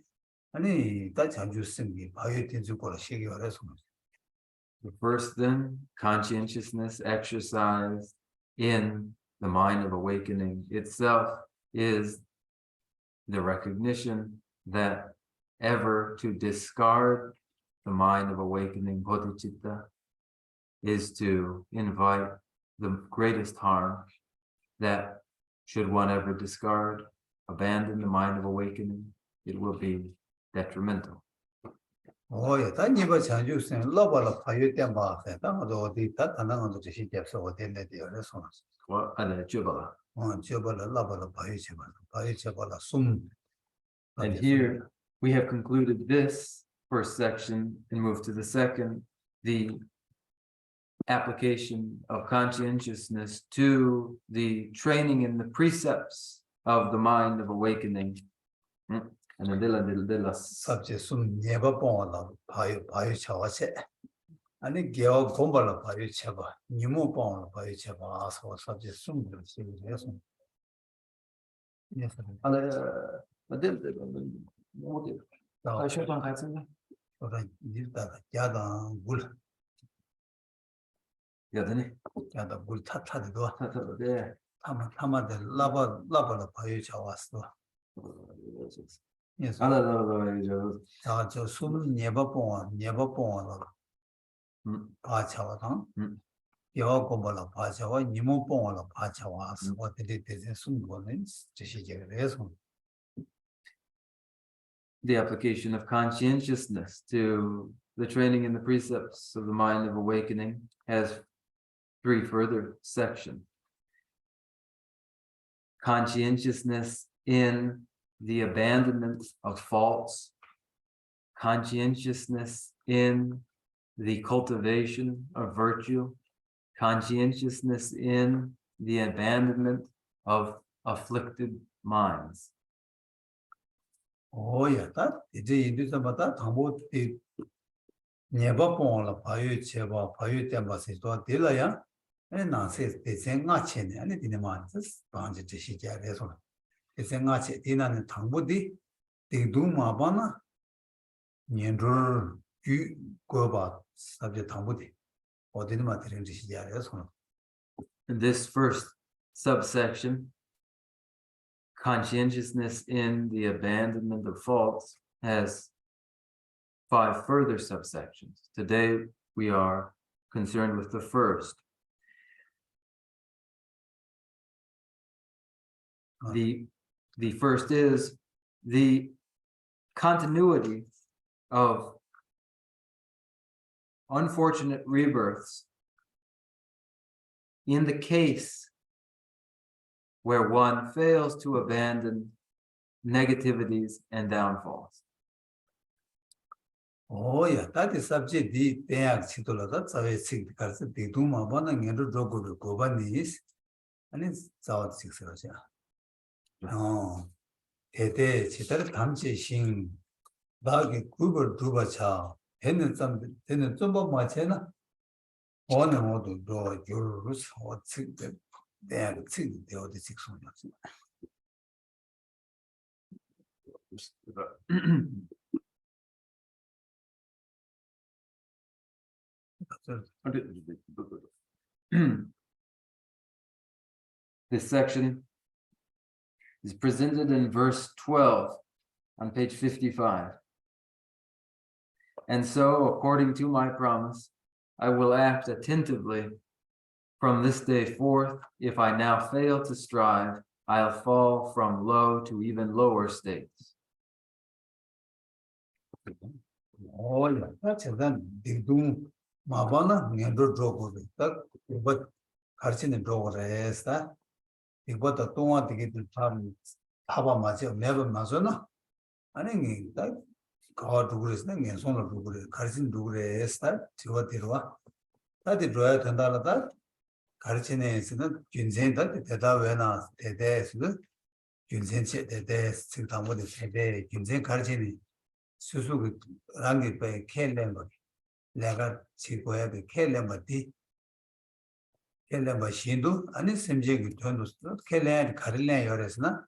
아니 다 자주 셈기 바이오 텐주 거라 시기 그래서. The first, then, conscientiousness exercised in the mind of awakening itself is the recognition that ever to discard the mind of awakening bodhicitta is to invite the greatest harm. That should one ever discard, abandon the mind of awakening, it will be detrimental. 야, 다 니바 자주 셈 러발라 바이오 때 봐서 다 어디 다 단단한 거 주시 잡서 어디에 되어서. Well, 저발라 러발라 바이오 제발라 숨. and here we have concluded this first section and moved to the second, the application of conscientiousness to the training in the precepts of the mind of awakening. And the sabje 숨 네바 봉어라 바이오 차와세. 아니 개와 공부를 봐요 쳐봐 니모 봉을 봐요 쳐봐 아서 sabje 숨을 쉬면서 예서 다 어다 일다 야다 물 여전히 야다 물 타타도 네. 타마데 라바라 봐요 쳐왔어 예서 자저 숨 예바봉 봐쳐와 여 공부를 봐쳐와 니모 봉을 봐쳐와 어떻게 되는 숨고는 지시제에서 The application of conscientiousness to the training in the precepts of the mind of awakening has 3 further sections. Conscientiousness in the abandonment of faults, conscientiousness in the cultivation of virtue, conscientiousness in the abandonment of afflicted minds. 오야다 이제 인도서마다 담보 네바봉을 봐요 제바 봐요 때마서 또 될어야 나세 대생아체네 아니 디네만스 방지 지시자에서 대생아체 디나는 당보디 디두마바나 년들 유 거바 sabje 당보디 어디는 마트린 지시자에서 In this first subsection, conscientiousness in the abandonment of faults has 5 further subsections. Today, we are concerned with the first. The first is the continuity of unfortunate rebirths in the case where one fails to abandon negativities and downfalls. 오야 다디 sabje 디 대학 치돌라다 자외 식 가서 디두마바나 년들 조고를 고바니스 아니 자와 식서자 대대 제대로 담지신 나게 구글 두바차 했는 좀 되는 좀뭐 맞잖아 어느 모두 너 요르르 어떻게 대학 치 되어도 식소냐 This section is presented in verse 12 on page 55. And so, according to my promise, I will act attentively from this day forth. If I now fail to strive, I'll fall from low to even lower states. 오야 다치단 디두 마바나 년들 조고를 딱 이거 가르치는 조고래서 이거도 동안 되게 참 봐봐 맞아 매번 맞잖아 아니 딱 가도 그랬으나 그냥 손을 두고 그래 가르친 두고 그래서 저거 들어와 다들 줘야 된다라다 가르치는 에서는 균생다 대답해나 대대에서는 균생체 대대 지금부터 대대 균생 가르치는 수수 랑이 배 켈렘버 내가 지고야 돼 켈렘버디 켈렘버 신도 아니 semje기 돈도 켈렘 가르래 열었으나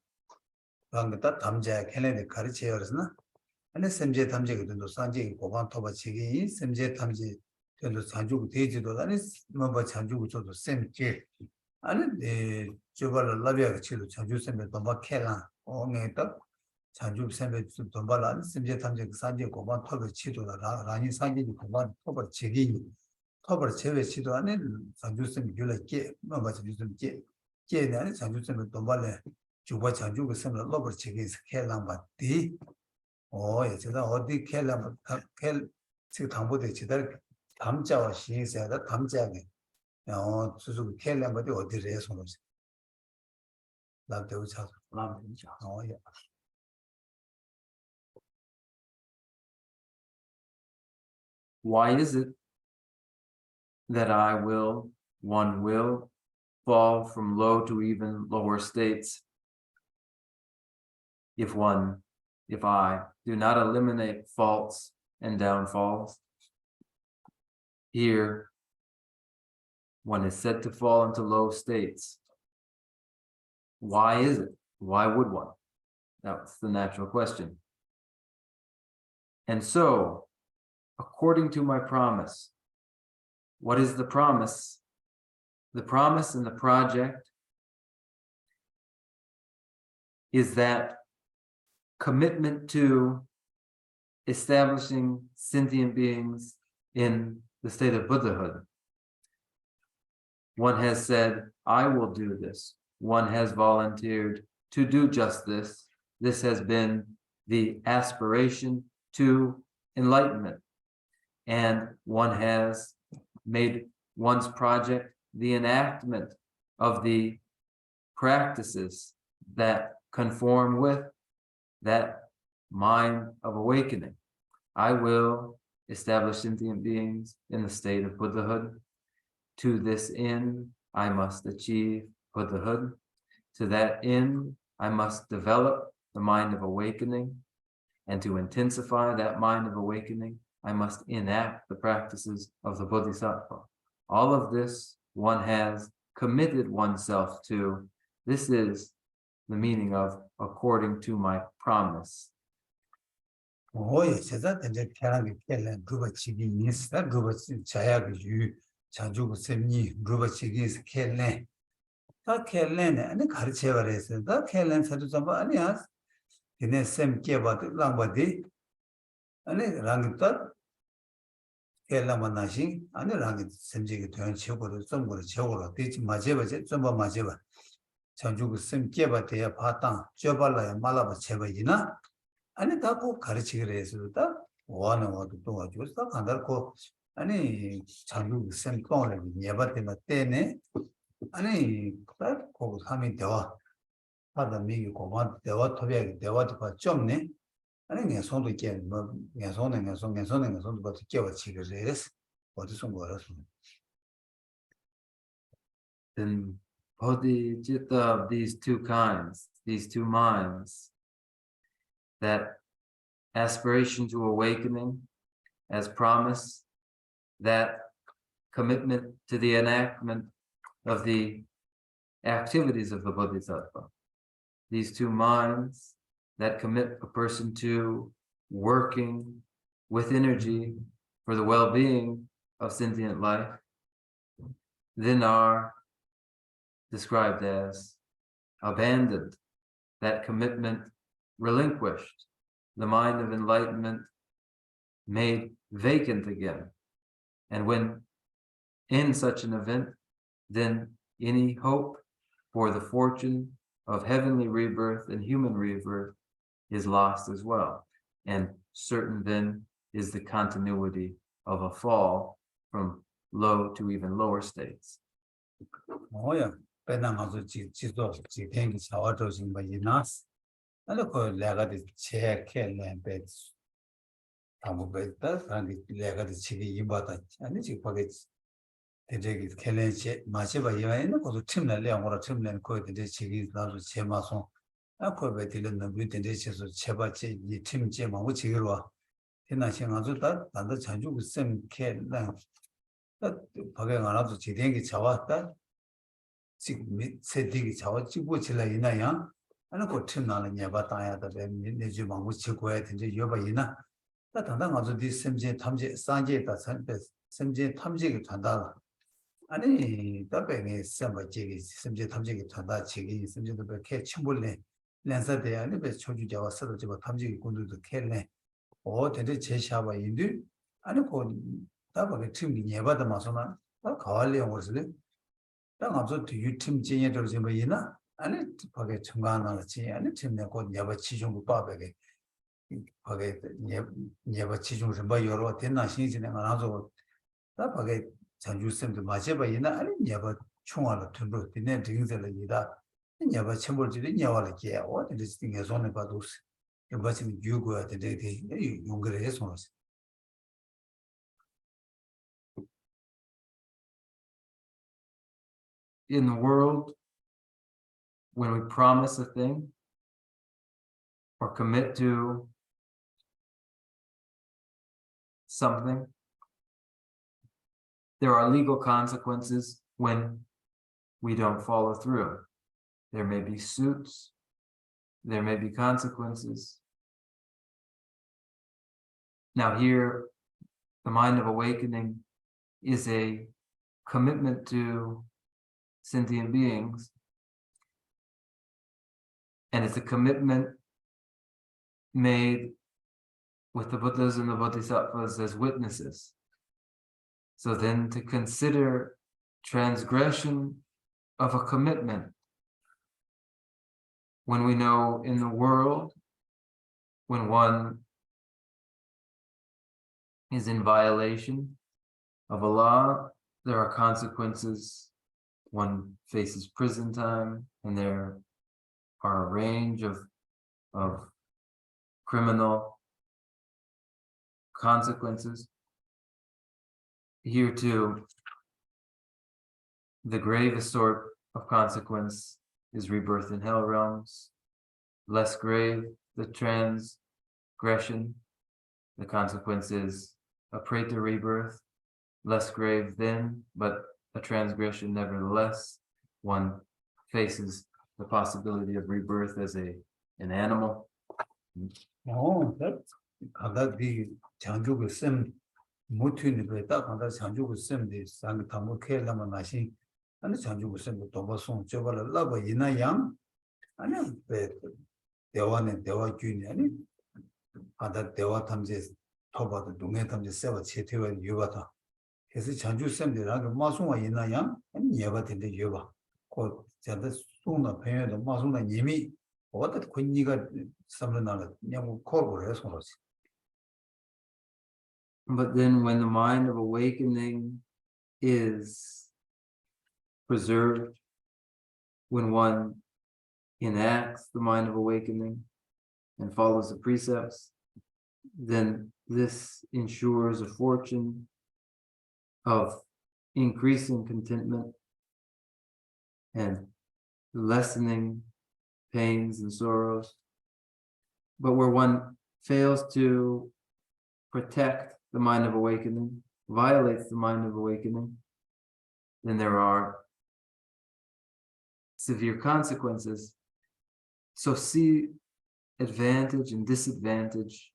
방금 담자 켈렘 가르쳐 열었으나 아니 semje 담제기 돈도 산지 고반 토바치기 semje 담지 돈도 산주고 되지도 아니 뭐뭐 산주고 저도 semje 아니 저발 라비아 치료 산주 sembe 돈바 켈라 오메다 산주 sembe 돈발 아니 semje 담제 산지 고반 토바 치도다 라니 산지 고반 토바 치기 토벌 제외 치도 안에 장주선 귤게 뭐가 주선 게 안에 장주선 돈발에 주바 장주고 선을 러버 치기 스케일랑 받디 예 제가 어디 켈랑 켈 지금 담보대 지들 담자와 시행사다 담자게 수수 켈랑 받디 어디에 손을 나도 차 남자 예 Why is it that one will fall from low to even lower states if I do not eliminate faults and downfalls? here one is said to fall into low states. Why is it? Why would one? That's the natural question. And so, according to my promise, what is the promise? The promise and the project is that commitment to establishing sentient beings in the state of Buddhahood. One has said, I will do this. One has volunteered to do just this. This has been the aspiration to enlightenment. And one has made one's project the enactment of the practices that conform with that mind of awakening. I will establish sentient beings in the state of Buddhahood. To this end, I must achieve Buddhahood. To that end, I must develop the mind of awakening. And to intensify that mind of awakening, I must enact the practices of the Bodhisattva. All of this one has committed oneself to. This is the meaning of according to my promise. 오야 제가 이제 계란이 깰래 그거 지기 있다 그거 자야가 유 자주고 셈니 그거 지기 깰래 다 깰래네 아니 가르쳐 버렸어 다 깰래 서도 좀 아니야 근데 셈 깨봐도 랑바디 아니 랑도 깰라만 나시 아니 랑이 셈지기 되는 최고로 좀 거를 최고로 되지 맞아봐지 좀 맞아봐 자주고 셈 깨봐대야 바탕 쪄발라야 말아봐 제발이나 아니 다고 가르치기를 해서다 원하는 것도 또 가지고 딱 간다고 아니 자주 쌤 똥을 예바때나 때네 아니 딱 거기 하면 대화 하다 미기 고만 대화 토비하게 대화도 봐 좀네 아니 내 손도 깨 뭐내 손도 봐 깨워치기를 해서 어디서 뭐라서 Then Bodhicitta of these two kinds, these two minds, that aspiration to awakening as promise, that commitment to the enactment of the activities of the Bodhisattva. These two minds that commit a person to working with energy for the well-being of sentient life, then are described as abandoned, that commitment relinquished, the mind of enlightenment made vacant again. And when in such an event, then any hope for the fortune of heavenly rebirth and human rebirth is lost as well. And certain then is the continuity of a fall from low to even lower states. 뭐야 배낭아서 지도 지탱이 자와도진 바이나스 아니 그 레가디 체크해 베스 아무 베다 아니 레가디 치기 이바다 아니 지 거기 되게 켈렌체 마시바 이와에는 거기 팀날 레옹으로 팀낸 거기 되게 치기 나서 제마송 아 거기 되는 놈이 되게 쳐서 제바치 이 팀제 마고 지기로 와 대나신 아주 다 단도 자주 쌤 켈나 거기 가나도 지탱이 자왔다 지금 세대기 자와 찍고 지라 이나야 아니 그 팀나는 예바 따야다 내주 망고 치고야 된지 여바 이나 다 당당 아주 디 샘제 탐제 상제다 선배 샘제 탐제기 단다 아니 답변이 샘바제기 샘제 탐제기 단다 지기 샘제도 그렇게 침불래 렌서대 아니 배 초주자와 서로 저 탐제기 군들도 켈네 되게 제시하바 인들 아니 그 답변이 팀이 예바다 마서만 다 가war려고 그러는데 땅 앞서 유팀 진행도 좀 이나 아니 거기 중간하지 아니 팀내 곧 예바 치중 빠베게 거기 예바 치중 좀 여러 된나 신진행 안 하고 다 거기 전주쌤도 맞아봐 이나 아니 예바 총알로 tum로 되네 등설이다 예바 첨벌지리 예와를 게 어디 스팅에 손에 봐도 예바는 유고야 되게 용거를 해서 In the world, when we promise a thing or commit to something, there are legal consequences when we don't follow through. There may be suits, there may be consequences. Now here, the mind of awakening is a commitment to sentient beings, and it's a commitment made with the Buddhas and the Bodhisattvas as witnesses. So then to consider transgression of a commitment when we know in the world, when one is in violation of a law, there are consequences. One faces prison time, and there are a range of criminal consequences. Here too, the gravest sort of consequence is rebirth in hell realms. Less grave, the transgression, the consequence is a preta rebirth. Less grave then, but a transgression nevertheless. One faces the possibility of rebirth as an animal. that 가다디 장주고 쌤 못튀는 거다 가다 장주고 쌤데 상 담고 캐라만 나시 아니 장주고 쌤도 도바송 저발을 라고 이나양 아니 배 대화는 대화 균이 아니 가다 대화 탐제 토바도 동해 탐제 세와 체태와 유바다 그래서 장주 쌤들하고 마송와 이나양 아니 예바된데 유바 고 자다 송나 배에도 마송나 이미 어떻게 권위가 삼는다는 그냥 코를 해서 그렇지. But then when the mind of awakening is preserved, when one enacts the mind of awakening and follows the precepts, then this ensures a fortune of increasing contentment and lessening pains and sorrows. But where one fails to protect the mind of awakening, violates the mind of awakening, then there are severe consequences. So see advantage and disadvantage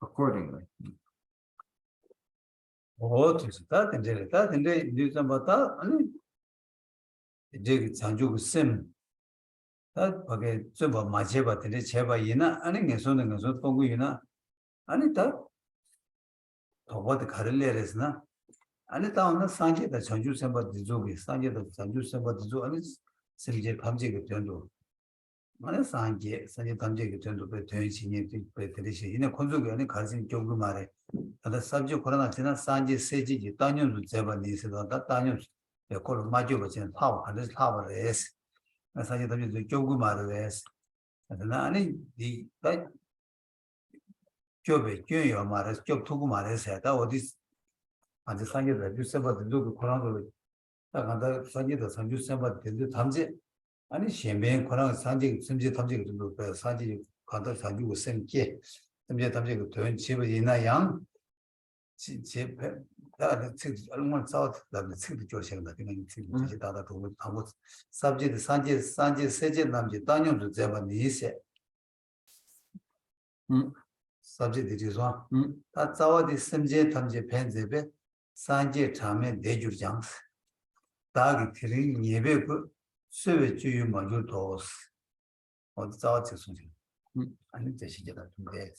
accordingly. 다 근데 이제 좀다 아니 이제 장주고 다 밖에 좀 맞아 봤는데 제가 이나 아니 개소는 개소 동구이나 아니 다 더버드 가를레르스나 아니 다음에 상제다 전주 셈바디 조기 상제다 전주 셈바디 조 아니 심제 감지가 된도 만에 상제 감지가 된도 배 대신이 배 대신 이내 건조기 아니 가진 경고 말에 다다 sabjo 코로나 지나 상제 세지지 단연도 제바 니스다 다 단연 그걸 맞죠 버진 파워 하는 파워레스 상제 담지 경고 말레스 아니 이 교배 교요 말에서 교 두고 말해서 다 어디 아주 상계다 주세바도 누구 그런 거 나간다 상계다 상주세바 된데 담지 아니 신변 그런 상계 심지 담지 정도 그 상계 간다 상주고 셈게 심지 담지 그 돈 집을 이나양 집 다 얼마나 싸웠다 책도 조시한다 그냥 책 이제 다다 도고 하고 sab지 상계 세제 남지 단연도 제바 니세 sabji 디지소 다 자와디 심제 탐제 펜제베 산제 참에 내주장 다기 트링 예베 그 수외 주유 먼저 도스 어디 자와지 소지 아니 제시제다 준비해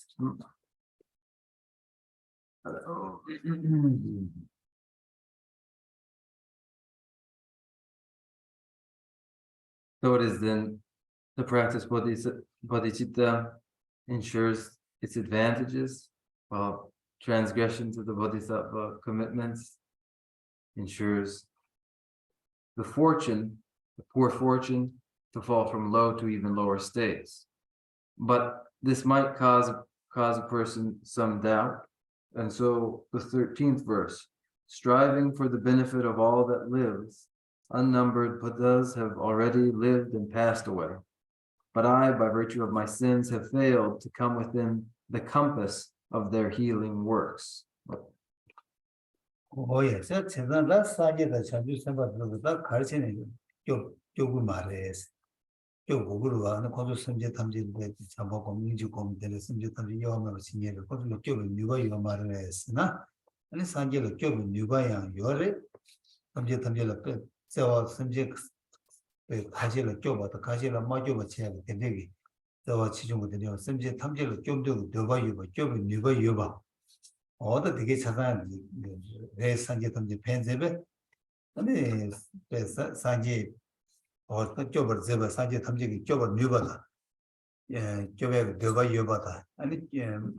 So it is then the practice bodhicitta ensures its advantages, while transgression to the Bodhisattva commitments ensures the poor fortune, to fall from low to even lower states. But this might cause a person some doubt, and so the 13th verse, striving for the benefit of all that lives, unnumbered Buddhas have already lived and passed away. But I, by virtue of my sins, have failed to come within the compass of their healing works. yes, that's the last Saja that Chandu Samba the Carson, Jogu Mares, Jogu, and the Kodu Samja Tamji, Samboko, Nijukom, the Samja Tamji Yoma, Senior, Kodu Jobu, Nuba Yomares, na, and the Sanja Jobu, Nuba Yang, Yore, Samja Tamja, so subjects, Kajila Joba, the Kajila Majoba chair, the Navy, the Chijumu, the Samja Tamja Jobu, Doba Yuba, Jobu, Nuba Yuba. All 되게 작은 내 산지 던지 펜제베 아니 산지 어떤 쪽을 제가 산지 탐지기 쪽을 뉴바다 예 쪽에 되가 유바다 아니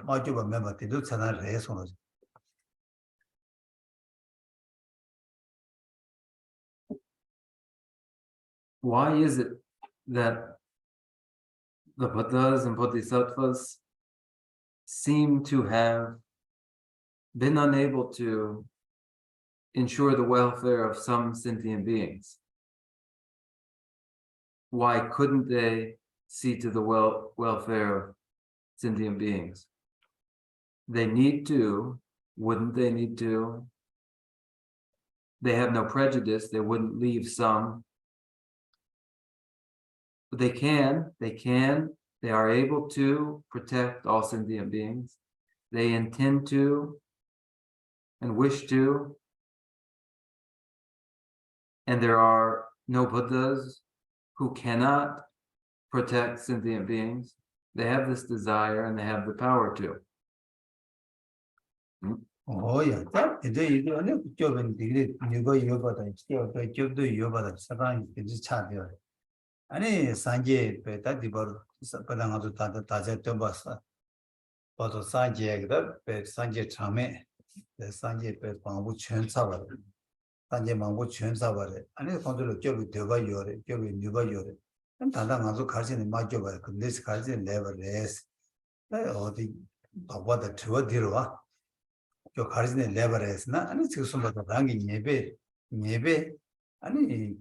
마주바 멤버들도 전화를 해서 Why is it that the Buddhas and Bodhisattvas seem to have been unable to ensure the welfare of some sentient beings? Why couldn't they see to the welfare of sentient beings? They need to, wouldn't they need to? They have no prejudice, they wouldn't leave some. But they are able to protect all sentient beings. They intend to and wish to, and there are no Buddhas who cannot protect sentient beings. They have this desire and they have the power to. Oh yeah, that today you only job and degree you go yoga still the job do yoga sagan is charge. Any Sanje Peta Dibor Padangatu Taja Tobasa. But Sanje Sanje Chame, the Sanje Pet Mangu Chen Savar, Sanje Mangu Chen Savar, and it's going to job with Deva Yore, job with Nuba Yore, and Tadangazu Carson in my job, this Carson never less. Or the what the two dirwa. Your Carson never less, and it's somebody hanging Nebe, and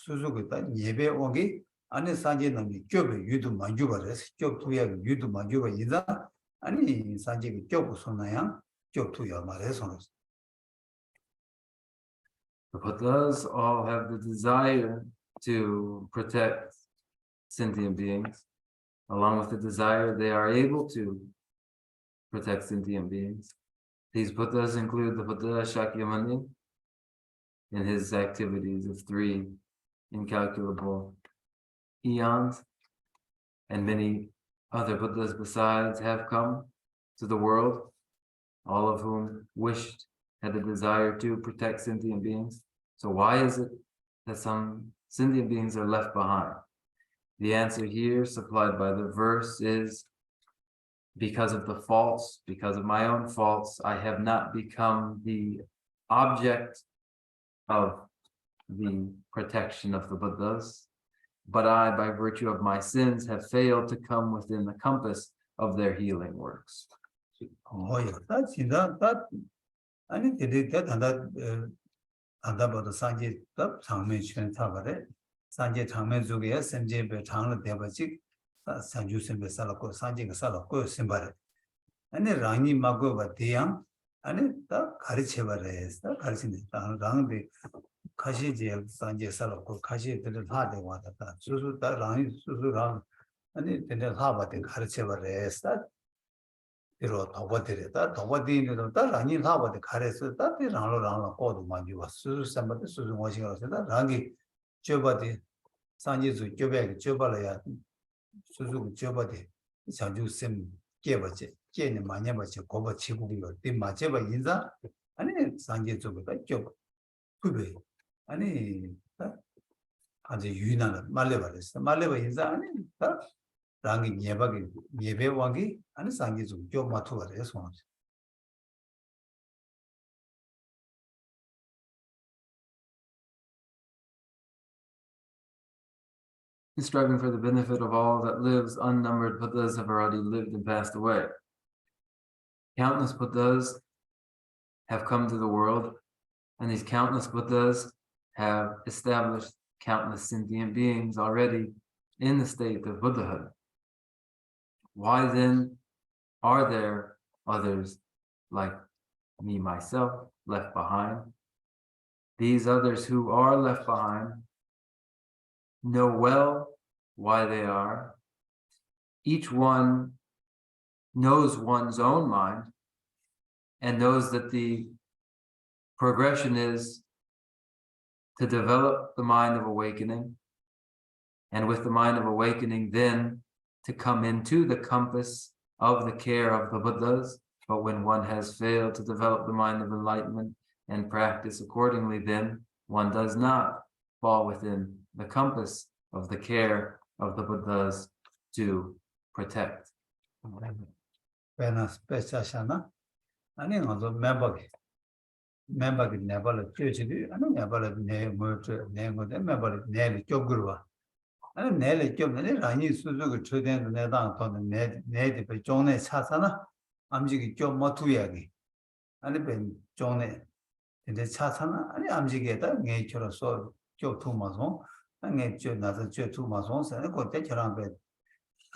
수수고다 예배 오기 안에 산지는 겹이 유도 만주버스 겹투야 유도 만주버 이다 아니 산지 겹고 손나야 겹투야 말해서 The Buddhas all have the desire to protect sentient beings. Along with the desire, they are able to protect sentient beings. These Buddhas include the Buddha Shakyamuni in his activities of 3 incalculable eons, and many other Buddhas besides have come to the world, all of whom had a desire to protect sentient beings. So why is it that some sentient beings are left behind? The answer here, supplied by the verse, is because of the faults, because of my own faults, I have not become the object of the protection of the Buddhas, but I, by virtue of my sins, have failed to come within the compass of their healing works. Oh yeah, that's that I need to do that and about the Sanje Changmen Chen Tabare, Sanje Changmen Zugia, Semje Betang Debachik, Sanju Sembe Salako, Sanjing Salako, Simbare. And the Rangi Magova Tiang, and the Karichevares, the Karsin, Rang the Kashi Sanje Salako, Kashi didn't have the water, Susu Rang, Susu Rang, and it didn't have the Karichevares, that. What did it? That what did you that Rani Hava the Kares that is Rana called Maju was somebody Susan washing us that Rangi Jobati Sanjizu Jobek Jobalaya Suzu Jobati Sanju Sim Gebache Jen Manyabache Koba Chibu the Macheba Inza and Sanjizu Job Kube and as a Yunana Maleva Inza and Rangi Yebagi, Yebewangi, and Sangizu, Joe Matua response. Striving for the benefit of all that lives, unnumbered Buddhas have already lived and passed away. Countless Buddhas have come to the world, and these countless Buddhas have established countless sentient beings already in the state of Buddhahood. Why then are there others like me, myself, left behind. These others who are left behind know well why they are. Each one knows one's own mind and knows that the progression is to develop the mind of awakening, and with the mind of awakening then to come into the compass of the care of the Buddhas. But when one has failed to develop the mind of enlightenment and practice accordingly, then one does not fall within the compass of the care of the Buddhas to protect. Pena speciashana. Ani ngazo member never church. I never name name of them, member name Jogurva. And Nelly Job, Rani Suzuki Truden, Nedan, the native John Chasana, Amjiki Job Matuyagi. And Ben John in the Chasana, and Amjigeta, nature of soul, Joe two Mason, and nature another two Masons, and go take around bed.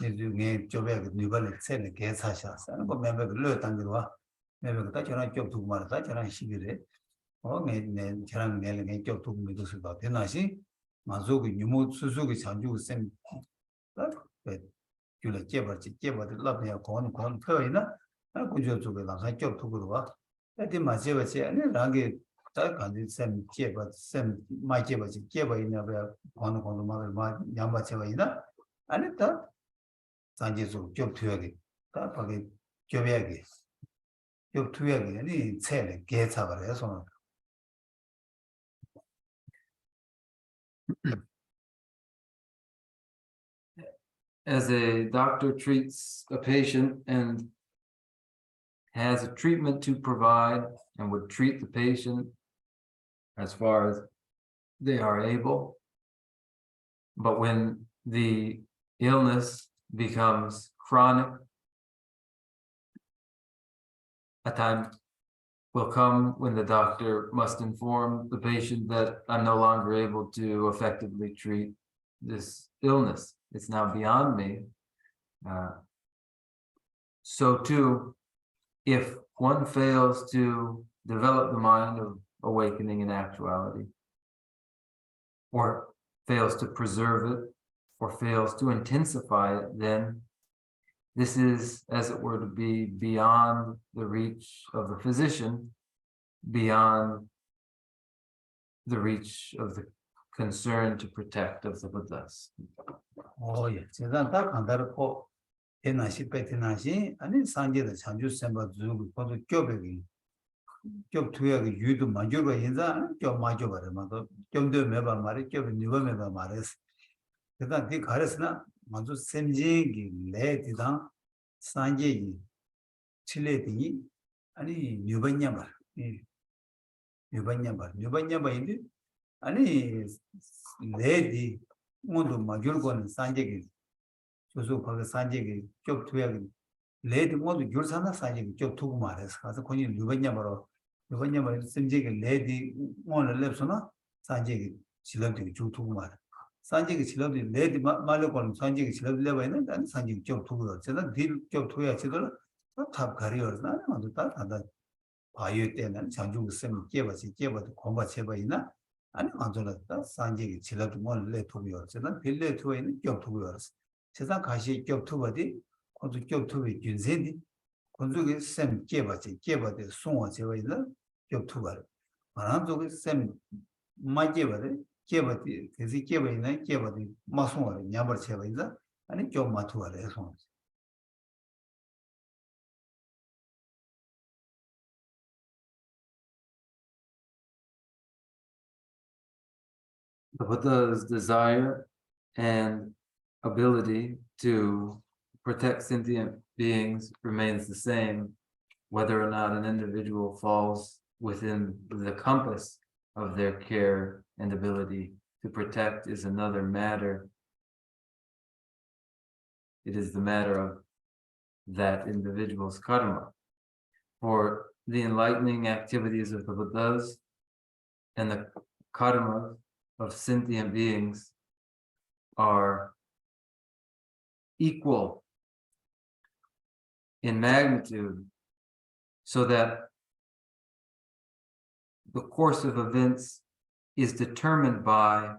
You gave Jobek Nubal said against Hashas, and go member Lutangua, never touch around Job to Martha and Shigire, or made Charan Nell and Job to Medusa. Then I see Mazuki, you moved Suzuki, Sanju, same. But you like Jebber, the love me a corn, Perina, and could you to be like Job to go. Let him my Jebber say, and Rangi, that can send Jebber, send my Jebber, Jebber in a corner, mother, Yamba Chevina, and it that. Sanjesu job tuagi, that forget Joviagi. Job tuagi, any tell gets over as one. As a doctor treats a patient and has a treatment to provide and would treat the patient as far as they are able, but when the illness becomes chronic, a time will come when the doctor must inform the patient that I'm no longer able to effectively treat this illness. It's now beyond me. So too, if one fails to develop the mind of awakening in actuality, or fails to preserve it, or fails to intensify it, then this is, as it were, to be beyond the reach of the physician, beyond the reach of the concern to protect of the Buddhas. Oh, yes, that can Tenashi Petinashi, and in Sanjay the Chanju Semba Zulu for the Jobegi. Job to you to Majuba in the Job Majuba, Mother, Job de Meba Mari, Job Nuba Meba Maris. Then the Karesna, Mazu Semji, Lady down, Sanjay, Chileti, and Nubanyama. Nubanyama in it, and lady, Mundu Majurgon and Sanjay. So for the Sanjay, Job to lady Modu Jursana Sanjay, Job to Mares, as a coin Nubanyama, Sanjay, lady, one lepsona, Sanjay, she loved you to Mar. Sanjay, she loved the lady Malacon, Sanjay, she loved Lebanon, and Sanjay Job to her. So that deal Job to her children, not have careers, none of that, and that Payut and Sanju Sem gave us the combat Chebaina, and Antola, Sanjay, she loved one late 2 years, and then he led to a job 2 years. Sesan Kashi job 2 body, on to job 2 with Junzendi, Konzuki Sem gave us the song Chebaina, job 2 bar. Maranzo Sem my gave it, is he gave the Mason, Yammer Chebaina, and a job Matua response. The Buddha's desire and ability to protect sentient beings remains the same, whether or not an individual falls within the compass of their care and ability to protect is another matter. It is the matter of that individual's karma. For the enlightening activities of the Buddhas and the karma of sentient beings are equal in magnitude, so that the course of events is determined by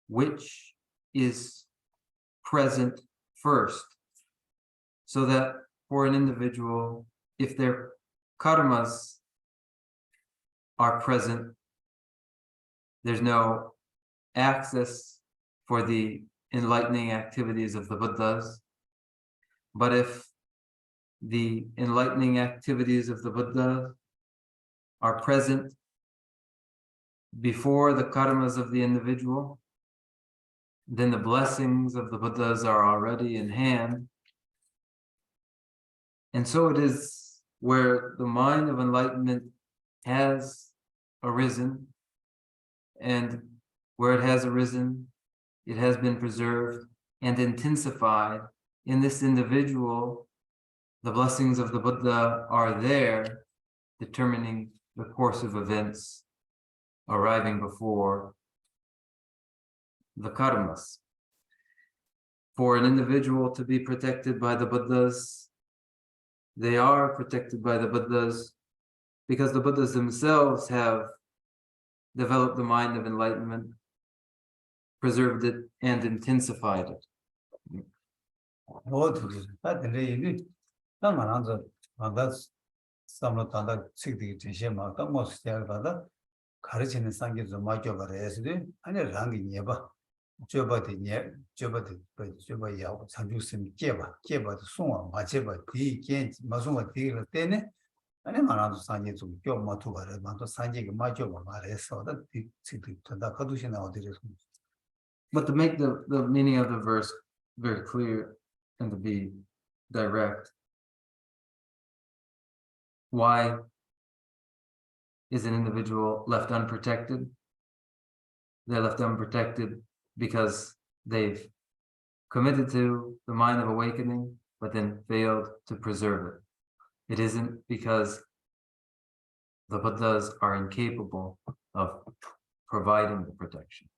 which is present first. So that for an individual, if their karmas are present, there's no access for the enlightening activities of the Buddhas. But if the enlightening activities of the Buddha are present before the karmas of the individual, then the blessings of the Buddhas are already in hand. And so it is where the mind of enlightenment has arisen, and where it has arisen, it has been preserved and intensified. In this individual, the blessings of the Buddha are there, determining the course of events arriving before the karmas. For an individual to be protected by the Buddhas, they are protected by the Buddhas because the Buddhas themselves have developed the mind of enlightenment, preserved it, and intensified it. But to make the meaning of the verse very clear and to be direct, why is an individual left unprotected? They're left unprotected because they've committed to the mind of awakening, but then failed to preserve it. It isn't because the Buddhas are incapable of providing the protection.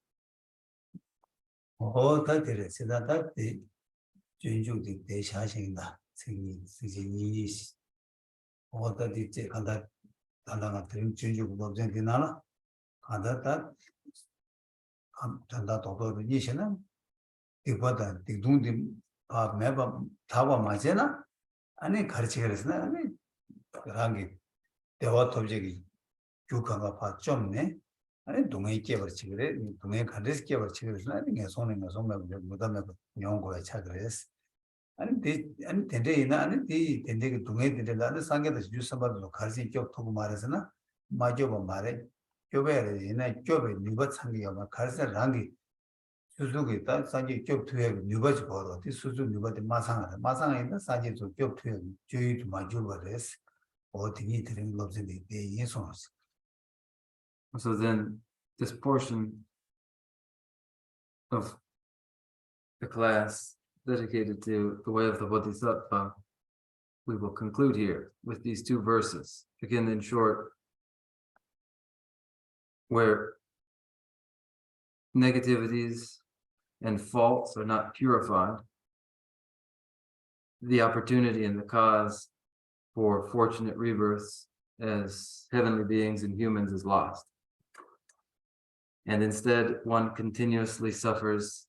So then this portion of the class dedicated to the way of the Bodhisattva, we will conclude here with these two verses. Again, in short, where negativities and faults are not purified, the opportunity and the cause for fortunate rebirths as heavenly beings and humans is lost. And instead, one continuously suffers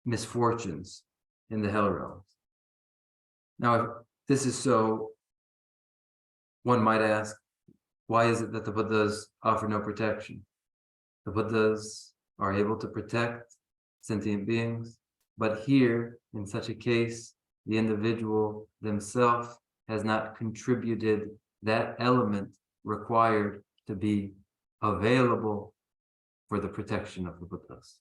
misfortunes in the hell realms. Now, if this is so, one might ask, why is it that the Buddhas offer no protection? The Buddhas are able to protect sentient beings, but here, in such a case, the individual themselves has not contributed that element required to be available for the protection of the Buddhas.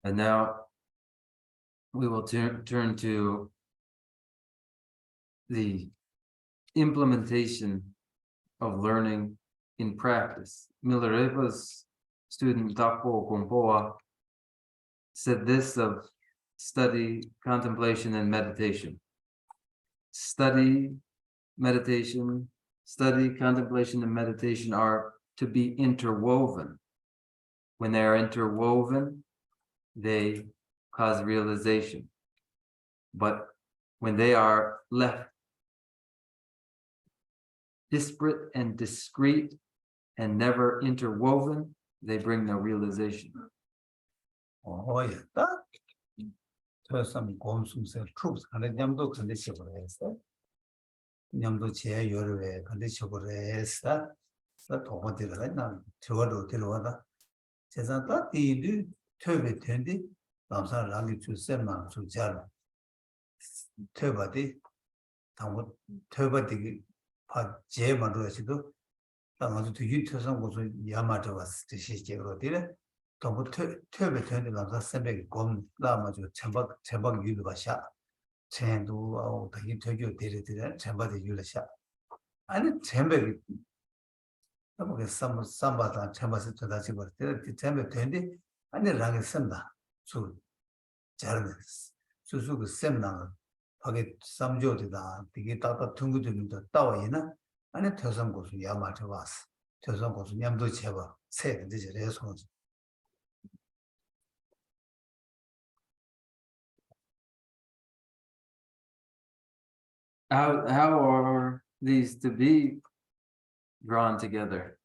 And now we will turn to the implementation of learning in practice. Milarepa's student Tapo Kompoa said this of study, contemplation, and meditation. Study, contemplation, and meditation are to be interwoven. When they are interwoven, they cause realization. But when they are left disparate and discrete and never interwoven, they bring no realization. 예, 딱 저선 곰숨세 트룹스 하는 냠도 컨디션을 했어. 냠도 제 요르에 컨디션을 했어. 나 도모들을 나 저거로 들어와다. 제자다 뒤도 töbe 텐디 남사 랑이 주세만 주자. tö바디 당고 tö바디 파 제만으로 해도 당아도 유튜브상 고소 야마도 왔을 때 시제로 되네. 또 töbe 텐디 남사 선배기 곰 나마죠. 전박 유도가샤. 젠도 아우 되게 되게 데리데 전박이 유르샤. 아니 전박이 너무 삼바다 전박을 다시 볼 때, 전박 텐디 아니 랑이 쓴다. 수 잘은 수수 그 셈나 하게 삼조되다 되게 따다 둥구둥구 따와이나 아니 태선 고수 야마트 왔어 태선 고수 냠도 제바 세 이제 그래서 How are these to be drawn together?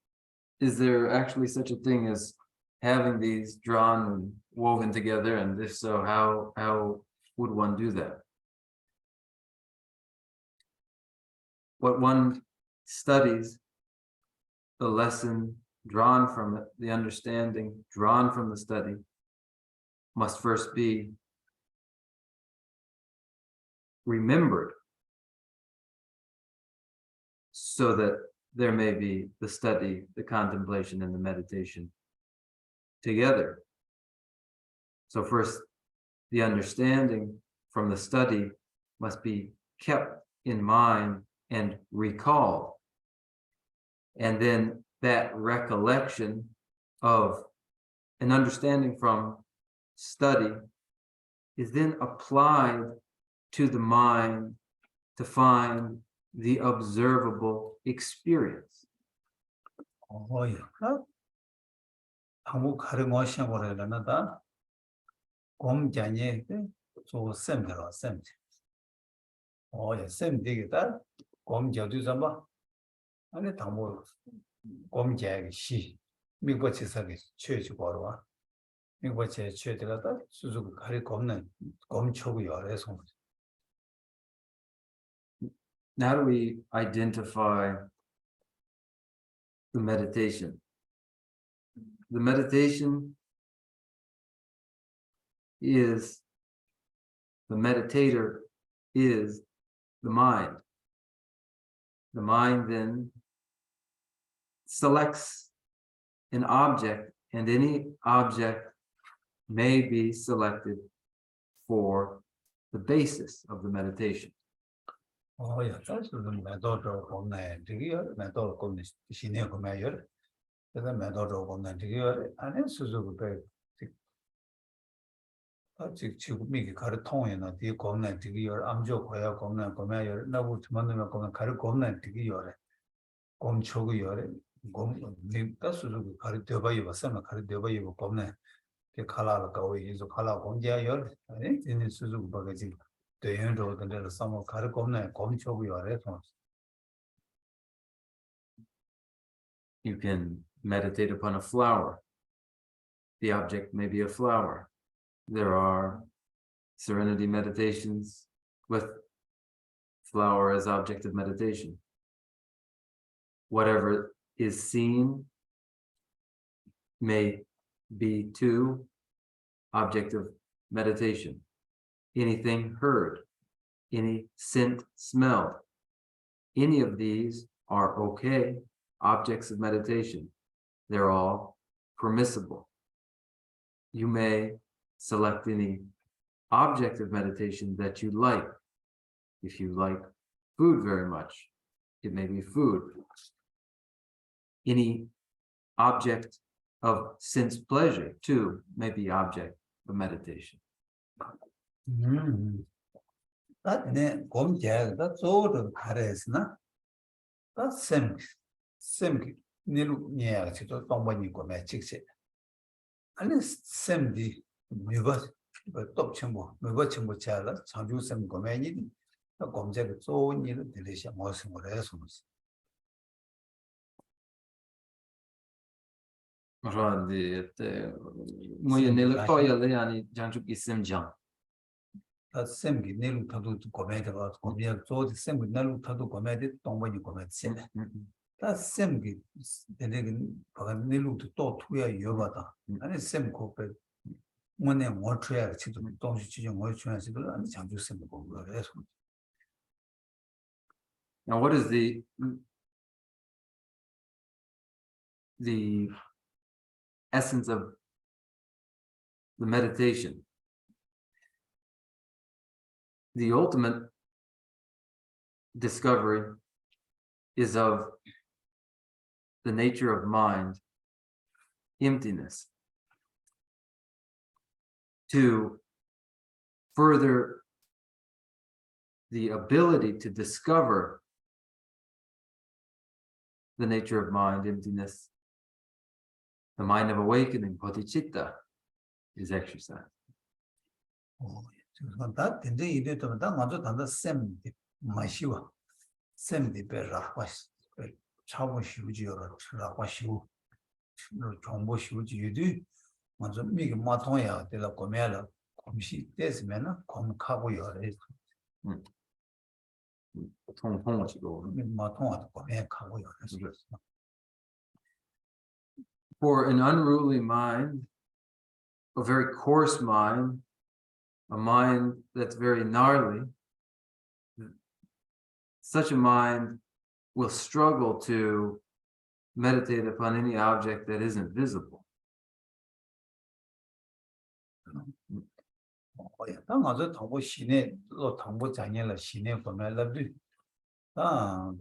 Is there actually such a thing as having these drawn and woven together? And if so, how would one do that? What one studies, the lesson drawn from it, the understanding drawn from the study, must first be remembered, so that there may be the study, the contemplation, and the meditation together. So first, the understanding from the study must be kept in mind and recalled. And then that recollection of an understanding from study is then applied to the mind to find the observable experience. 예. 한국 가르고 시험을 곰자니 저 셈들어 셈. 예, 셈 되겠다. 곰자도 잡아. 아니 당모 곰자기 시. 미국에서게 최주 걸어와. 미국에 최들어다 수수 가리 곰는 곰초고 열에서. How do we identify the meditation? The meditation is, the meditator is the mind. The mind then selects an object, and any object may be selected for the basis of the meditation. 예, 사실은 매도로 보내 되게요. 매도로 보내 신의 보내요. 그래서 매도로 보내 되게요. 안에 수수고 배 지금 미기 가르 통해나 뒤 보내 되게요. 암조 거야 보내요. 나고 주만으로 보내 가르 보내 되게요. 곰초고요. 곰 님다 수수고 가르 되어봐요. 봤으면 가르 되어봐요. 보내 그 칼라가 거의 이제 칼라 공제요. 아니 이제 수수고 바가지 You can meditate upon a flower. The object may be a flower. There are serenity meditations with flower as object of meditation. Whatever is seen may be too object of meditation. Anything heard, any scent smelled, any of these are okay objects of meditation. They're all permissible. You may select any object of meditation that you like. If you like food very much, it may be food. Any object of sense pleasure too may be object of meditation. That ne gom jag that so pares na. That same nilu nya chito tongba go me chikse. And same di meba top chimbo meba chimbo chala changju sem go me ni the gom jag so ni de delesha mo sem re so. Muy nel coia yani janjuk isim jang. That same nilu tadu go me de ba go me so the same nilu tadu go me de tongba ni go me se. That same the nilu to tuya yobata. And same ko pe money more try to don't you more chance to and changju sem go re so. Now, what is the essence of the meditation? The ultimate discovery is of the nature of mind, emptiness. To further the ability to discover the nature of mind, emptiness, the mind of awakening, Boddhisattva, is exercise. That in the idea to that 먼저 단다 셈 마시와 셈디 베라과스 차고 쉬우지요라 라과 쉬우 정보 쉬우지 유디 먼저 미게 마통야 되라 고메라 검시 됐으면은 검카고요. 통통하지고 마통하고 고메 가고요. For an unruly mind, a very coarse mind, a mind that's very gnarly, such a mind will struggle to meditate upon any object that isn't visible. 당아저 통보 시내 로 통보 장애를 시내 보면은 아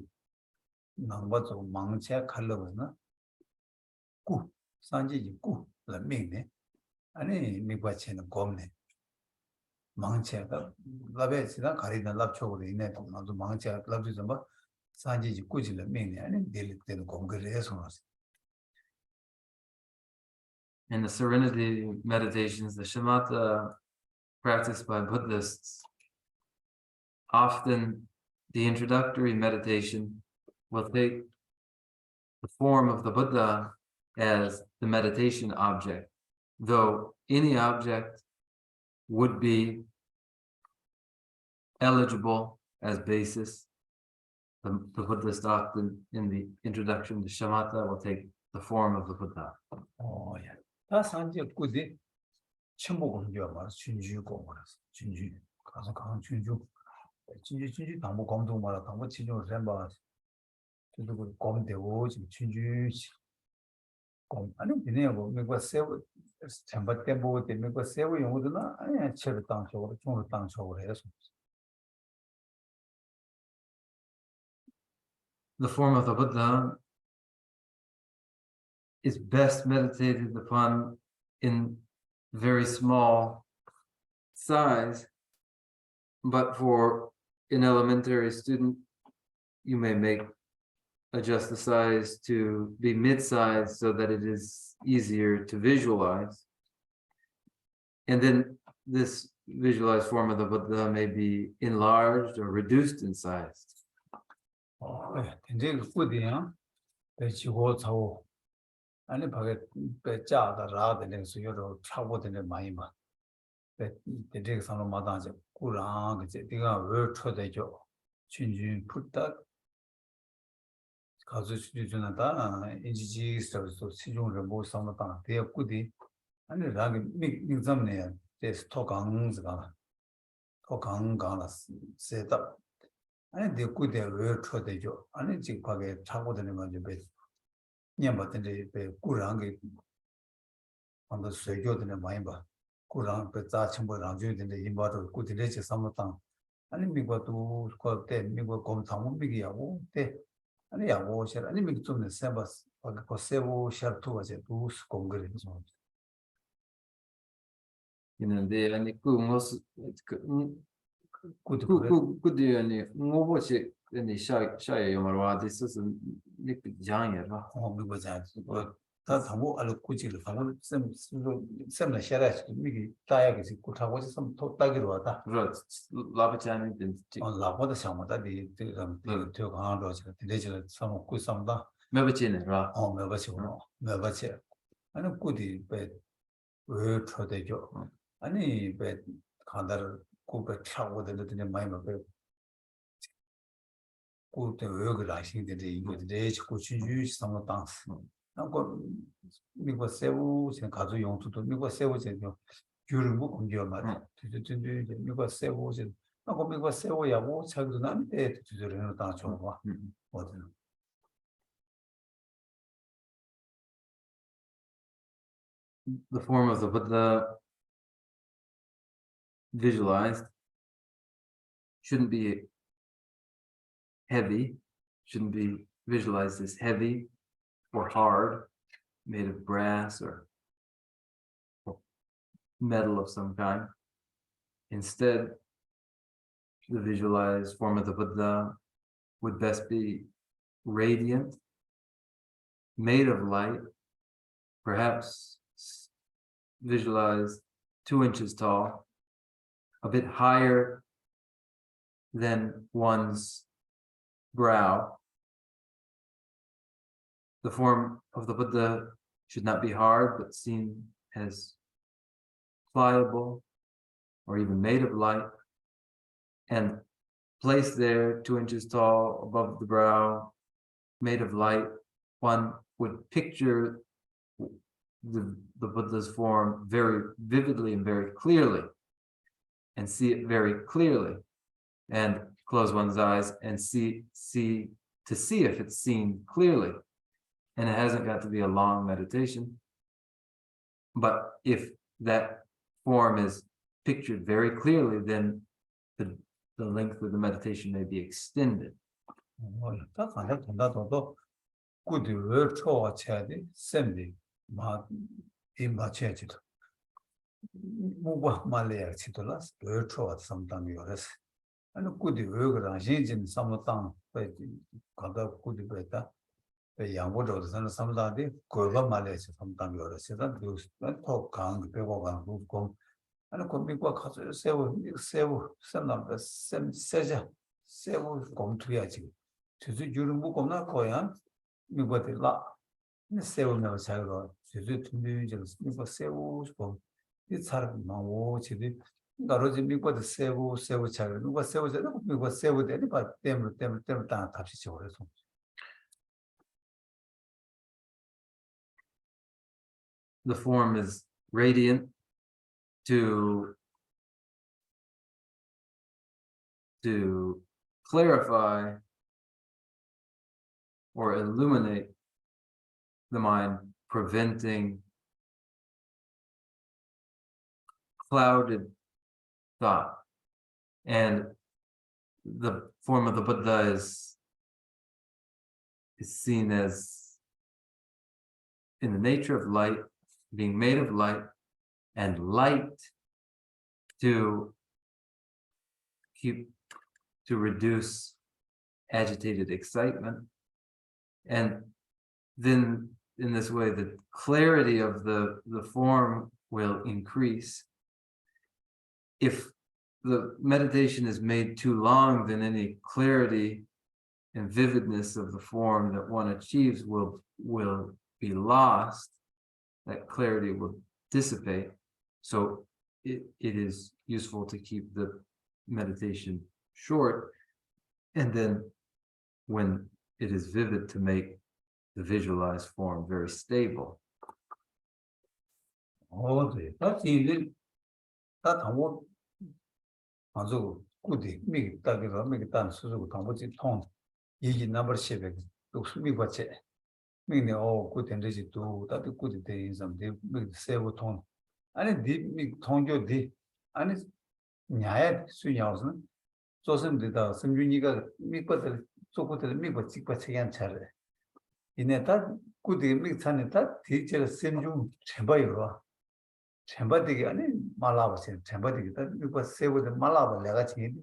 남바도 망체 칼러나 구 산지 구 라밍네 아니 미과체는 검네 망체가 라베스나 가리나 랍초로 인해 나도 망체가 랍지 좀 산지 구지를命네 아니 될 때는 공부를 해서 In the serenity meditations, the shamatha practiced by Buddhists, often the introductory meditation will take the form of the Buddha as the meditation object, though any object would be eligible as basis. The Buddhist often in the introduction to shamatha will take the form of the Buddha. Oh, yeah. 다 산지 꾸디 첨보 공부야 말 준주 공부라서 준주 가서 강 준주 준주 당부 공동 말아 당부 지정 셈바 저도 그 공대고 지금 준주 공 아니 그냥 뭐 이거 세워 셈바 때보 때문에 그 세워 용어도나 아니 체를 땅쪽으로 중으로 땅쪽으로 해서 The form of the Buddha is best meditated upon in very small size, but for an elementary student, you may adjust the size to be mid-size so that it is easier to visualize. And then this visualized form of the Buddha may be enlarged or reduced in size. 이제 꾸디야 배치고 차고 아니 밖에 배짜다 라드는 수요로 차고되는 많이 봐. 되게 상로 마다지 꾸랑 그제 네가 왜 쳐대죠. 진진 풋다 가서 수준하다 인지지 서서 시중을 못 삼았다. 대야 꾸디 아니 라기 민zam네 테스트 강즈가 더 강가라 세다. 아니 내 꾸디 왜 쳐대죠. 아니 지금 밖에 차고되는 건지 배 냠 같은데 배 꾸랑게 한번 söylüyordu 많이 봐. 구랑 배자 첨부랑 주인들 인바도 구들레지 삼았다 아니 미국도 그때 미국 검사무 미기하고 때 아니 야고 셔 아니 미국 좀 세바스 그 세보 셔투가 제 두스 공그레서 있는데 아니 그 무슨 구도 그그 아니 뭐지 아니 샤에 요마와 디스스 닉 장이라 미국 자 다 당고 알고 꾸지를 방금 셈나 셔라스 미기 따야게 구타고 좀 따기로 왔다 그렇 라바찬이 된 라보다 상마다 저 강화로 저 디레지를 삼고 구삼다 매버치네라 매바치 아니 꾸디 왜 초대죠 아니 왜 간다를 꾸가 차고 되는데 많이 먹고 꾸때 왜 그라신데 이거 내 자꾸 주주 상마 당스 하고 미국 세우 지금 가족 용도도 미국 세우 제도 귤을 못 옮겨 말이야 진짜 미국 세우 지금 하고 미국 세우야고 자기도 남때 주저를 다 좋아 어디는 the form of the Buddha visualized shouldn't be heavy, shouldn't be visualized as heavy or hard, made of brass or metal of some kind. Instead, the visualized form of the Buddha would best be radiant, made of light, perhaps visualized 2 inches tall, a bit higher than one's brow. The form of the Buddha should not be hard, but seen as pliable or even made of light, and placed there 2 inches tall above the brow, made of light. One would picture the Buddha's form very vividly and very clearly, and see it very clearly, and close one's eyes and see if it's seen clearly. And it hasn't got to be a long meditation, but if that form is pictured very clearly, then the length of the meditation may be extended. 딱 하나 돈다도 꾸디 왜 초와 쳐야지 셈디 마 임바쳐야지 뭐가 말이야 치돌라 왜 초와 삼담이 그래서 아니 꾸디 왜 그러나 신진 삼당 가다 꾸디 그랬다 양보도 저는 삼다디 그거 말이야 삼담이 그래서 또 강그 배고가 고 아니 거기과 가서 세우 셈남다 셈 세자 세우 검투야지 저도 유름 먹고나 거야 미국에라 세우면 자유로 저도 준비를 미국 세우 이 사람 나오 지금 가로지 미국의 세우 자유 누가 세우 자유 미국 세우 되는 거 때문에 다 답시 그래서 The form is radiant to clarify or illuminate the mind, preventing clouded thought. And the form of the Buddha is seen as in the nature of light, being made of light, and light to reduce agitated excitement. And then in this way, the clarity of the form will increase. If the meditation is made too long, then any clarity and vividness of the form that one achieves will be lost. That clarity will dissipate. So it is useful to keep the meditation short, and then when it is vivid, to make the visualized form very stable. 네. 다시 다 당고 아주 꾸디 미 딱이라 미 딴 수수고 당고지 통 이기 넘버 10에 또 수미 받체 미네 꾸된지 또 다들 꾸디 대 인삼 대 세고 통 아니 디 통교 디 아니 냐야 수야우스는 조선되다 성준이가 미거들 속고들 미거 찍고 책임 차례 이내다 꾸디 미산에다 디제를 sem중 쳔바이로 쳔바디기 아니 말라버세 쳔바디기다 미거 세고들 말라버 내가 지금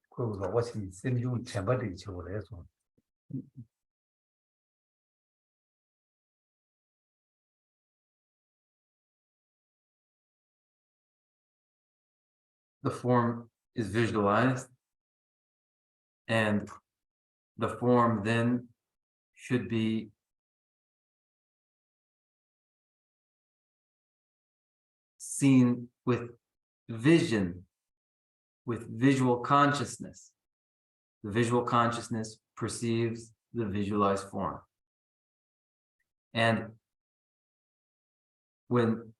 그거 같이 sem중 쳔바디기 저거 해서 The form is visualized, and the form then should be seen with vision, with visual consciousness. The visual consciousness perceives the visualized form. And when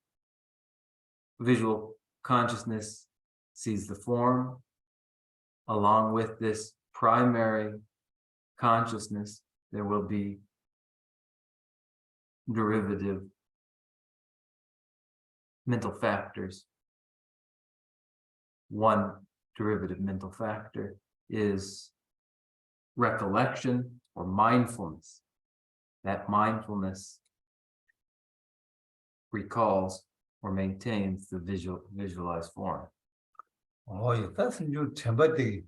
visual consciousness sees the form, along with this primary consciousness, there will be derivative mental factors. One derivative mental factor is recollection or mindfulness. That mindfulness recalls or maintains the visualized form. 이따 sem중 쳔바디기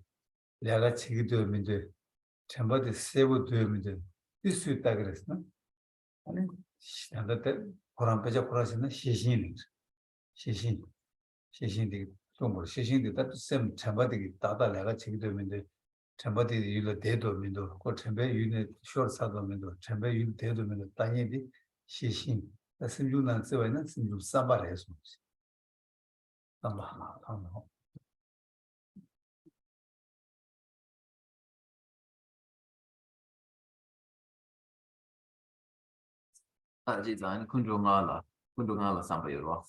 내가 책이 되면 돼 쳔바디 세고 되면 돼 있을 수 있다 그랬어 아니 시한테 고란 빼자 고라시는 시신이 좀 시신이 다 셈 쳔바디기 따다 내가 책이 되면 돼 쳔바디 일로 대도면도 그 쳔베 유네 쇼사도면도 쳔베 유 대도면도 땅이디 시신 sem중난 세워는 sem중 삼바래서 삼바 Design kundungala sambayurwa.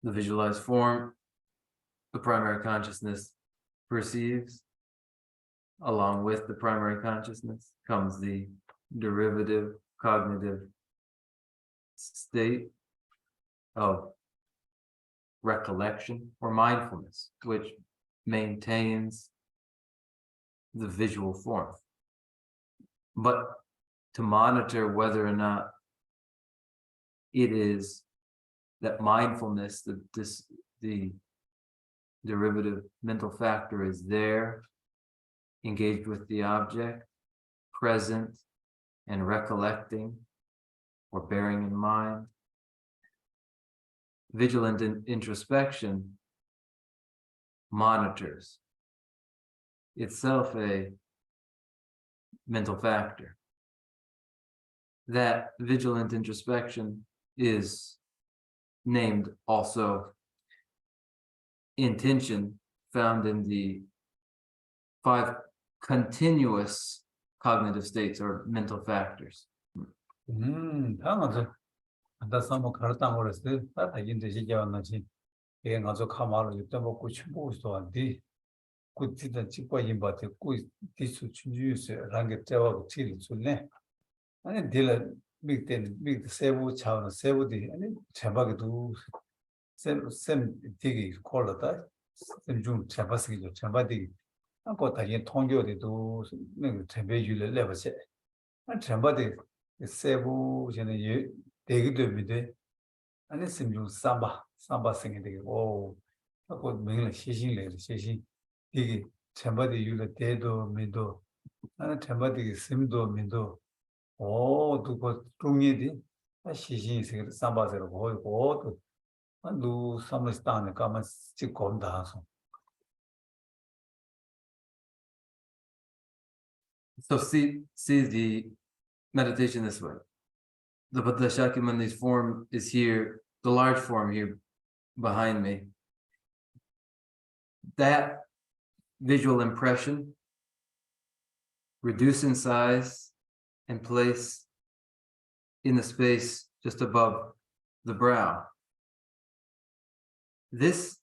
The visualized form, the primary consciousness perceives. Along with the primary consciousness comes the derivative cognitive state of recollection or mindfulness, which maintains the visual form. But to monitor whether or not it is that mindfulness, the derivative mental factor is there, engaged with the object, present and recollecting or bearing in mind. Vigilant introspection monitors itself a mental factor. That vigilant introspection is named also intention, found in the 5 continuous cognitive states or mental factors. 당연하죠. 안다서 뭐 가르당 그랬을 때 다인데 시기였는지 얘 가서 카마로 이때 먹고 침보서 왔디 그때다 찍고 임바테 꾸 디수 춘주스 랑게 때와 치리 줄네 아니 딜 빅텐 빅 세부 차원 세부디 아니 제박에도 셈 되게 콜라다 좀 잡았으기죠 잡아디 아까 다시 통교에도 그 재배율을 내버세 아 잡아디 세부 전에 되기도 믿대 아니 좀 삼바 생이 되게 오 아까 명을 시신래 시신 이게 잡아디 율을 대도 믿도 아니 잡아디 심도 믿도 오 두고 중이디 시신이 생 삼바세로 보이고 또 안도 삼스타네 가만 찍고 온다서 So see the meditation this way. The Boddhisattva's form is here, the large form here behind me. That visual impression, reduce in size and place in the space just above the brow. This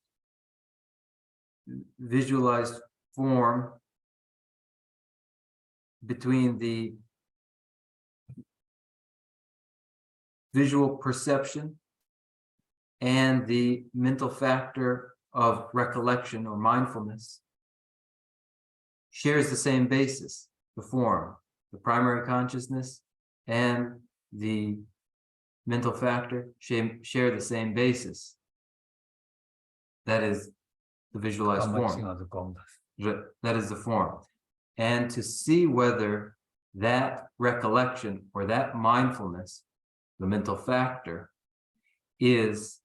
visualized form between the visual perception and the mental factor of recollection or mindfulness shares the same basis, the form, the primary consciousness and the mental factor share the same basis. That is the visualized form. That is the form. And to see whether that recollection or that mindfulness, the mental factor, is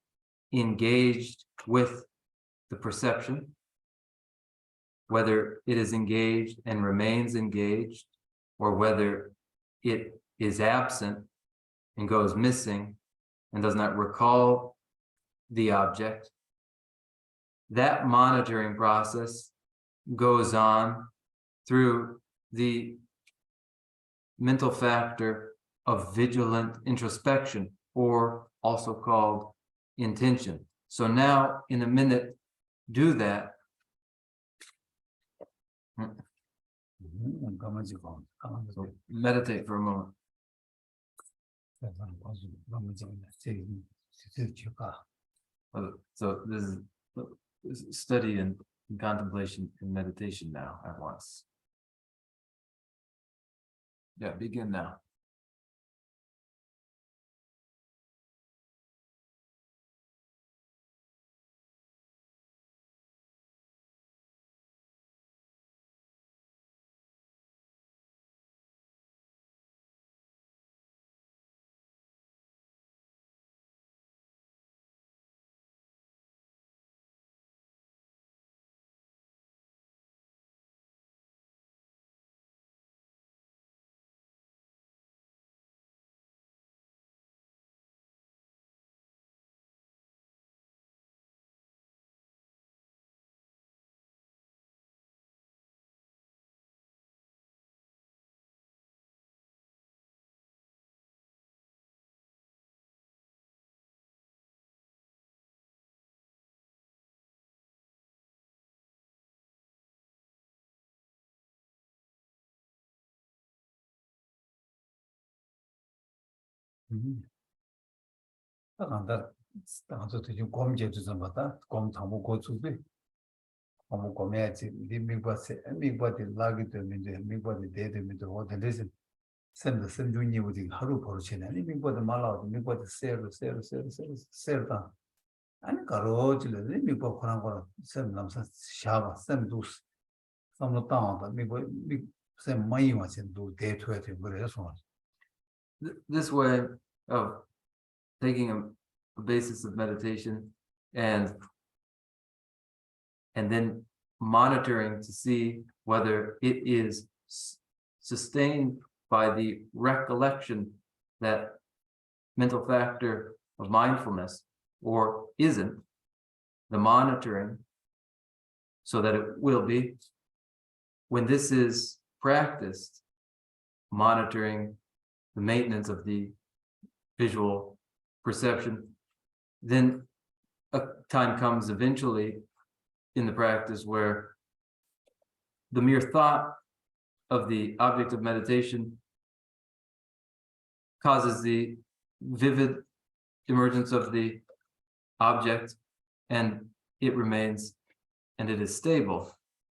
engaged with the perception, whether it is engaged and remains engaged, or whether it is absent and goes missing and does not recall the object. That monitoring process goes on through the mental factor of vigilant introspection, or also called intention. So now, in a minute, do that. So meditate for a moment. So this is study and contemplation and meditation now at once. Yeah, begin now. This way of taking a basis of meditation and then monitoring to see whether it is sustained by the recollection, that mental factor of mindfulness, or isn't, the monitoring, so that it will be. When this is practiced, monitoring the maintenance of the visual perception, then a time comes eventually in the practice where the mere thought of the object of meditation causes the vivid emergence of the object, and it remains, and it is stable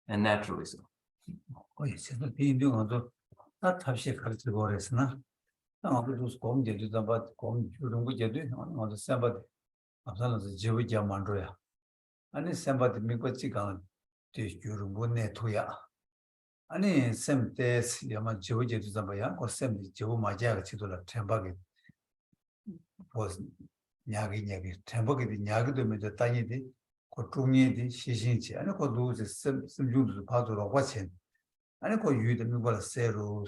and naturally so. 아니 샘tes 야마 저제도 잡아야 고 샘이 저 맞아가 치도라 템바게 보스 냐기 템바게 냐기 되면 저 땅이디 고 중이디 시신치 아니 고 누즈 샘 중도 봐도록 와친 아니 고 유도 미고라 세로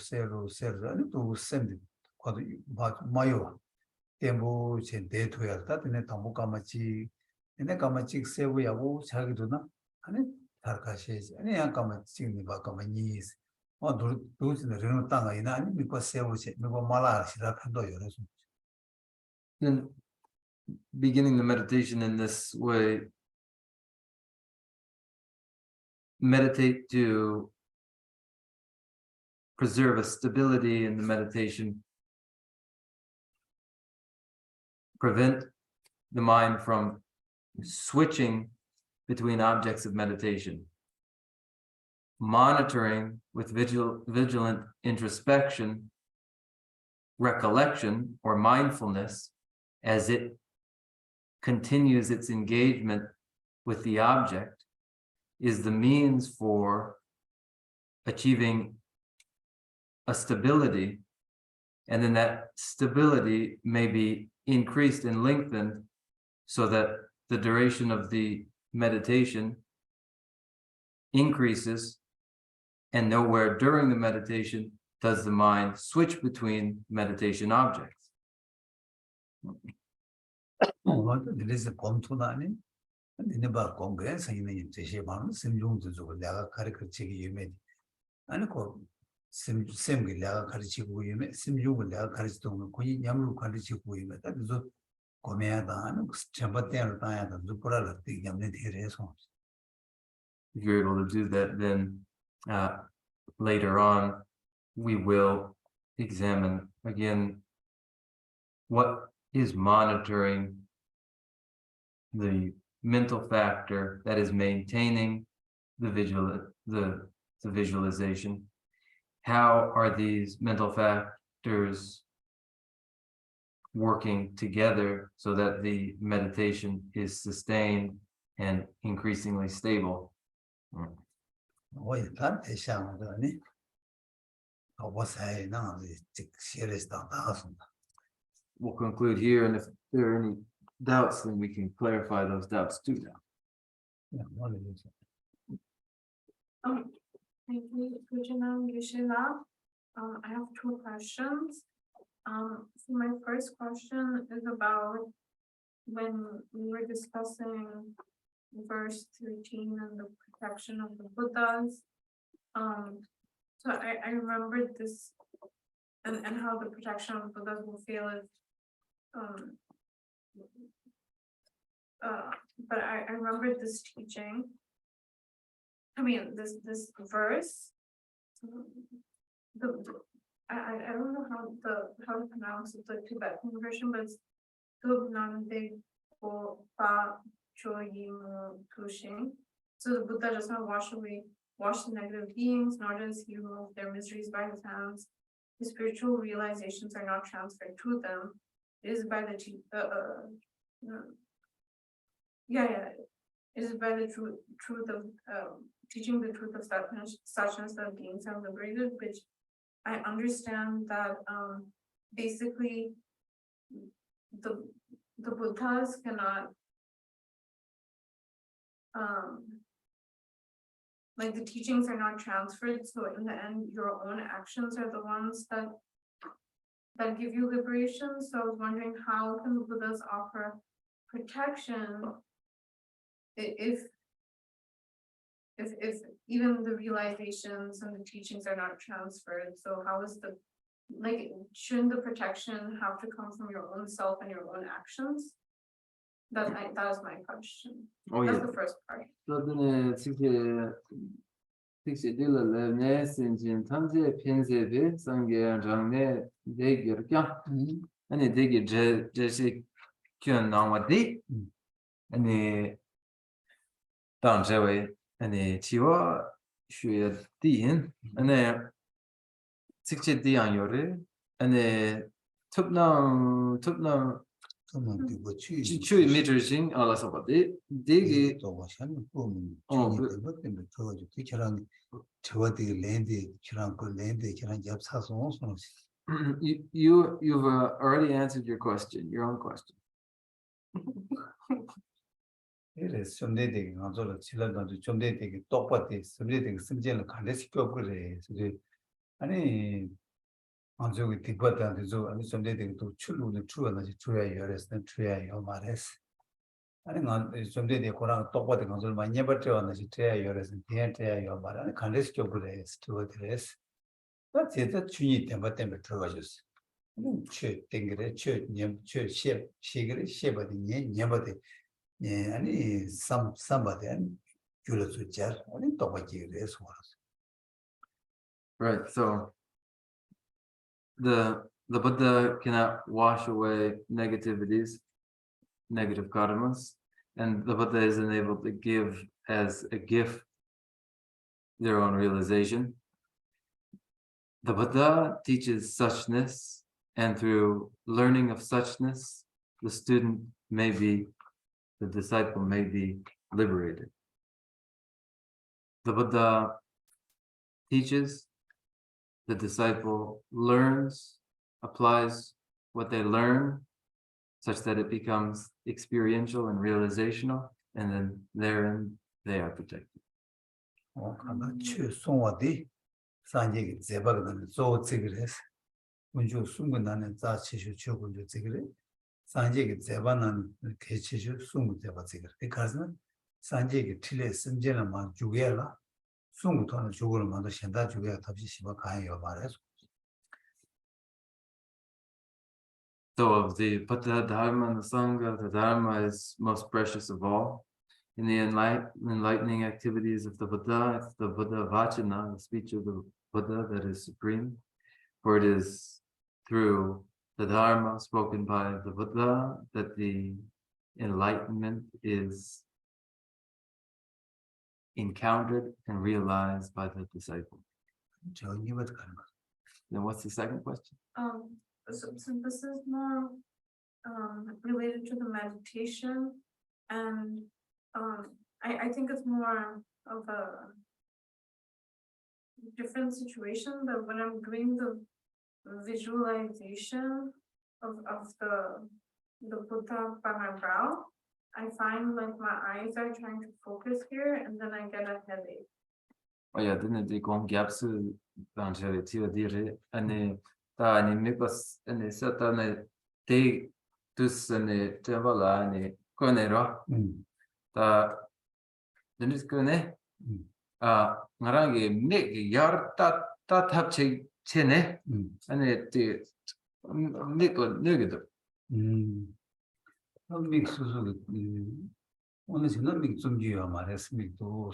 아니 또 샘디 고도 마요 템보 제 데토야 따드네 담보 까마치 얘네 까마치 세우야고 자기도나 아니 다르카시 아니 약간 지금 바까마니스 도스는 저는 땅아 이나 아니 미고 세우시 미고 말아시라 판도 여러서. Then beginning the meditation in this way, meditate to preserve a stability in the meditation prevent the mind from switching between objects of meditation. Monitoring with vigilant introspection, recollection, or mindfulness as it continues its engagement with the object is the means for achieving a stability, and then that stability may be increased and lengthened so that the duration of the meditation increases, and nowhere during the meditation does the mind switch between meditation objects. 그래서 검토나니 니네바 공부해서 있는 제시반은 심중도 주고 내가 가르치기 유명해. 아니 쌤이 내가 가르치고 유명해. 심중을 내가 가르치던 거 거기 양로 가르치고 유명해. 그래서 고매하다는 전부터는 다야다. 누구라도 되게 되래서. If you're able to do that, then later on we will examine again what is monitoring the mental factor that is maintaining the visualization. How are these mental factors working together so that the meditation is sustained and increasingly stable? We'll conclude here, and if there are any doubts, then we can clarify those doubts too now. Thank you, Pujanam Yeshila. I have two questions. So my first question is about when we were discussing verse 13 and the protection of the Buddhas. So I remembered this and how the protection of the Buddhas will feel if but I remembered this teaching. I mean this verse. I don't know how to pronounce it, the Tibetan version, but it's Tubnande Bo Pa Choyimu Tushing. So the Buddha does not wash the negative beings, nor does he remove their miseries by his hands. His spiritual realizations are not transferred to them. It is by the it is by the truth of teaching the truth of suchness that beings are liberated, which I understand that basically the Buddhas cannot like the teachings are not transferred, so in the end your own actions are the ones that give you liberation. So I was wondering, how can the Buddhas offer protection if even the realizations and the teachings are not transferred? So how is shouldn't the protection have to come from your own self and your own actions? That is my question. Oh, That's yeah. the first part. So then 추위 미들싱 알아서 봐대 되게 you've already answered your question, your own question. 이래서 좀 내되게 가져라 지나가지고 좀 내되게 똑같이 섬내되게 섬전을 간대시켜 그래. 그래서 아니 저기 뒷바닥에 저 아니 좀 내되게 또 출루는 출어나지 줘야 열었으면 줘야요 말했어. 아니 좀 내되게 고랑 똑같이 가져라 많이 버텨나지 줘야 열었으면 돼야요 말. 아니 간대시켜 그래. 스토어드레스. 나 제가 주의 때문에 들어가졌어. 최 땡그래 최 시그래 시버디 녀버디 예 아니 somebody 줄어서 아니 똑같이 그래서 Right, so the Buddha cannot wash away negativities, negative karmas, and the Buddha is enabled to give as a gift their own realization. The Buddha teaches suchness, and through learning of suchness, the disciple may be liberated. The Buddha teaches, the disciple learns, applies what they learn, such that it becomes experiential and realizational, and then therein they are protected. 간다 추 송와디 산지기 제바거든 조 찌그레스 운주 숨근다는 자치슈 추군주 찌그레 산지기 제바는 개치슈 숨근 제바 찌그레 그래서 산지기 틀에 심제는 막 주게라 숨부터는 주고를 만도 현다 주게 답시 시바 가요 말해서 So of the Buddha, Dharma, and the Sangha, the Dharma is most precious of all. In the enlightening activities of the Buddha, it's the Buddha Vachana, the speech of the Buddha, that is supreme. For it is through the Dharma spoken by the Buddha that the enlightenment is encountered and realized by the disciple. 저 이것도 가는 거. Then what's the second question? So this is more related to the meditation, and I think it's more of a different situation, but when I'm doing the visualization of the Buddha by my brow, I find like my eyes are trying to focus here, and then I get a headache. Oh yeah, didn't they go gaps eventually to and ta ni mipos and satane te tus and tevala and conero ta denis kone ngarangi make yar ta tap chene and it niko nugido. 믹스도 오늘 저는 믹 좀지요 말했습니다. 또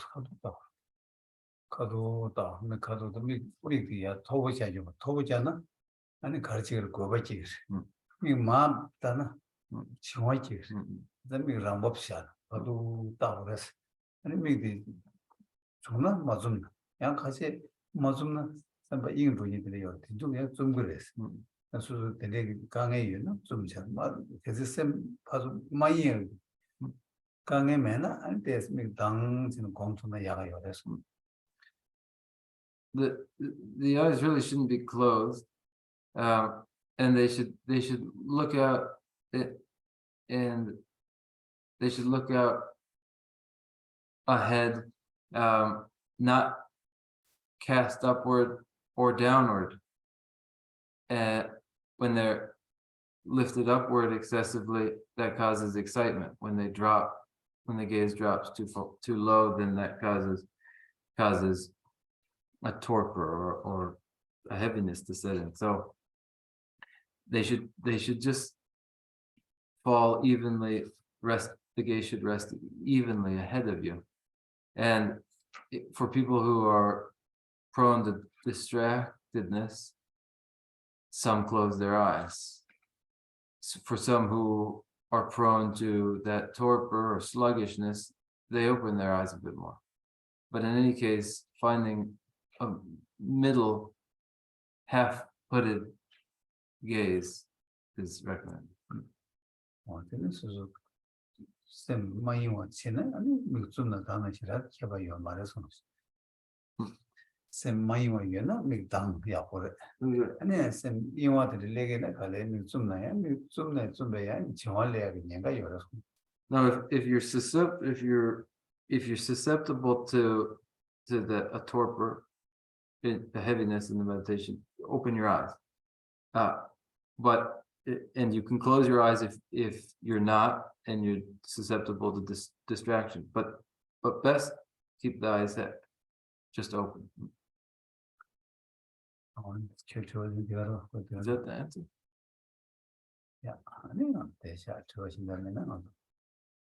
가도다 가도도 믹 우리야 토보자죠. 토보잖아. 아니 가르치기를 고바지. 이 마음다나 지와지. 그다음에 람법샤. 가도 따라서. 아니 믹이 정말 맞음. 양 같이 맞음나 선바 이긴 분이들이요. 뒤쪽에 좀 그랬어. 그래서 되게 강해요. 좀 잘. 그래서 쌤 봐서 많이 강해면은 안 됐으면 당신은 공통의 야가요. 그래서 The eyes really shouldn't be closed, and they should look out and they should look out ahead, not cast upward or downward. And when they're lifted upward excessively, that causes excitement. When the gaze drops too low, then that causes a torpor or a heaviness to set in. So they should just fall evenly, the gaze should rest evenly ahead of you. And for people who are prone to distractedness, some close their eyes. For some who are prone to that torpor or sluggishness, they open their eyes a bit more. But in any case, finding a middle half-putted gaze is recommended. 쌤 많이 왔지는 아니 좀더 다나시라 해봐요 말해서 쌤 많이 와요나 미당 야고래 아니 쌤 이와들 레게나 갈래 좀 나야 좀 배야 정할래야 그냥가 열어서. Now, if you're susceptible to a torpor, the heaviness in the meditation, open your eyes. And you can close your eyes if you're not and you're susceptible to distraction. But best keep the eyes just open. Is that the answer? Yeah, 아니요. 대샤 좋아하신다면은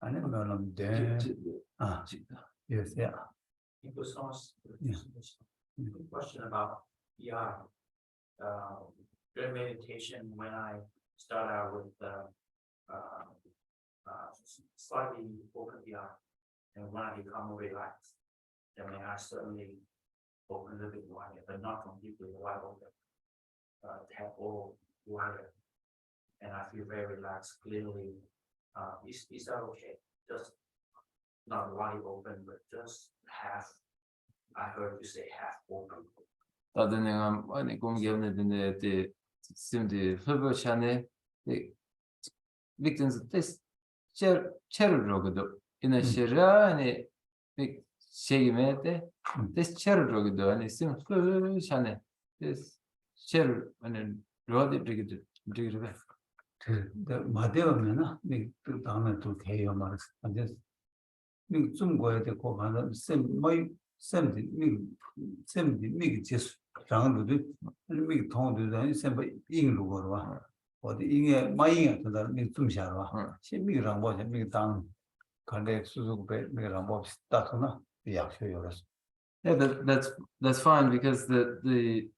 아니면은 yes, yeah. Question about during meditation when I start out with slightly open the eye. And when I become relaxed, then my eyes certainly open a little bit wider, but not completely wide open. Tap all wider. And I feel very relaxed, clearly. Is that okay? Just not wide open, but just half. I heard you say half open. 다들 내가 많이 공개했는데 때 심지 흡을 차네 victims this 체르로거든 이나 시라니 빅 세기메데 this 체르로거든 아니 심 흡을 차네 this 체르 아니 로디 브리기드 브리기드 마대오면은 그 다음에 또 대요 말았어. 근데 중국에 되고 가는 쌤이 제수 장도도 미 통도도 쌤 인루고 봐. 어디 이게 마이가 되다 좀 샤와. 심미랑 뭐 미 당 간데 수수배 미랑 뭐 스타트나 약효요라서. Yeah, that's fine because the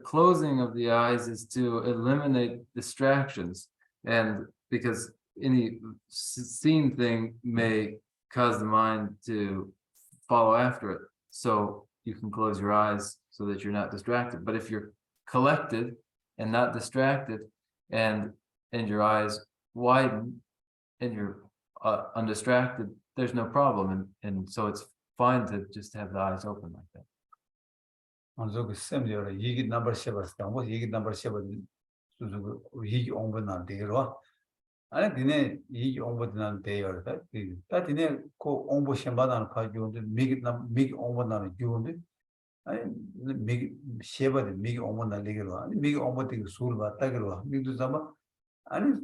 closing of the eyes is to eliminate distractions, and because any seen thing may cause the mind to follow after it. So you can close your eyes so that you're not distracted. But if you're collected and not distracted, and your eyes widen and you're undistracted, there's no problem, and so it's fine to just have the eyes open like that. 먼저 그 쌤이요. 이게 넘버 7었다. 뭐 이게 넘버 7 수수 이게 온거나 되로. 아니 근데 이게 온거나 돼요. 다 근데 그 온거 셈바다는 파주는데 미기 온거나 주는데 아니 미기 7번 미기 온거나 되기로. 아니 미기 온거 되기 술 봤다 그러. 미도 잡아 아니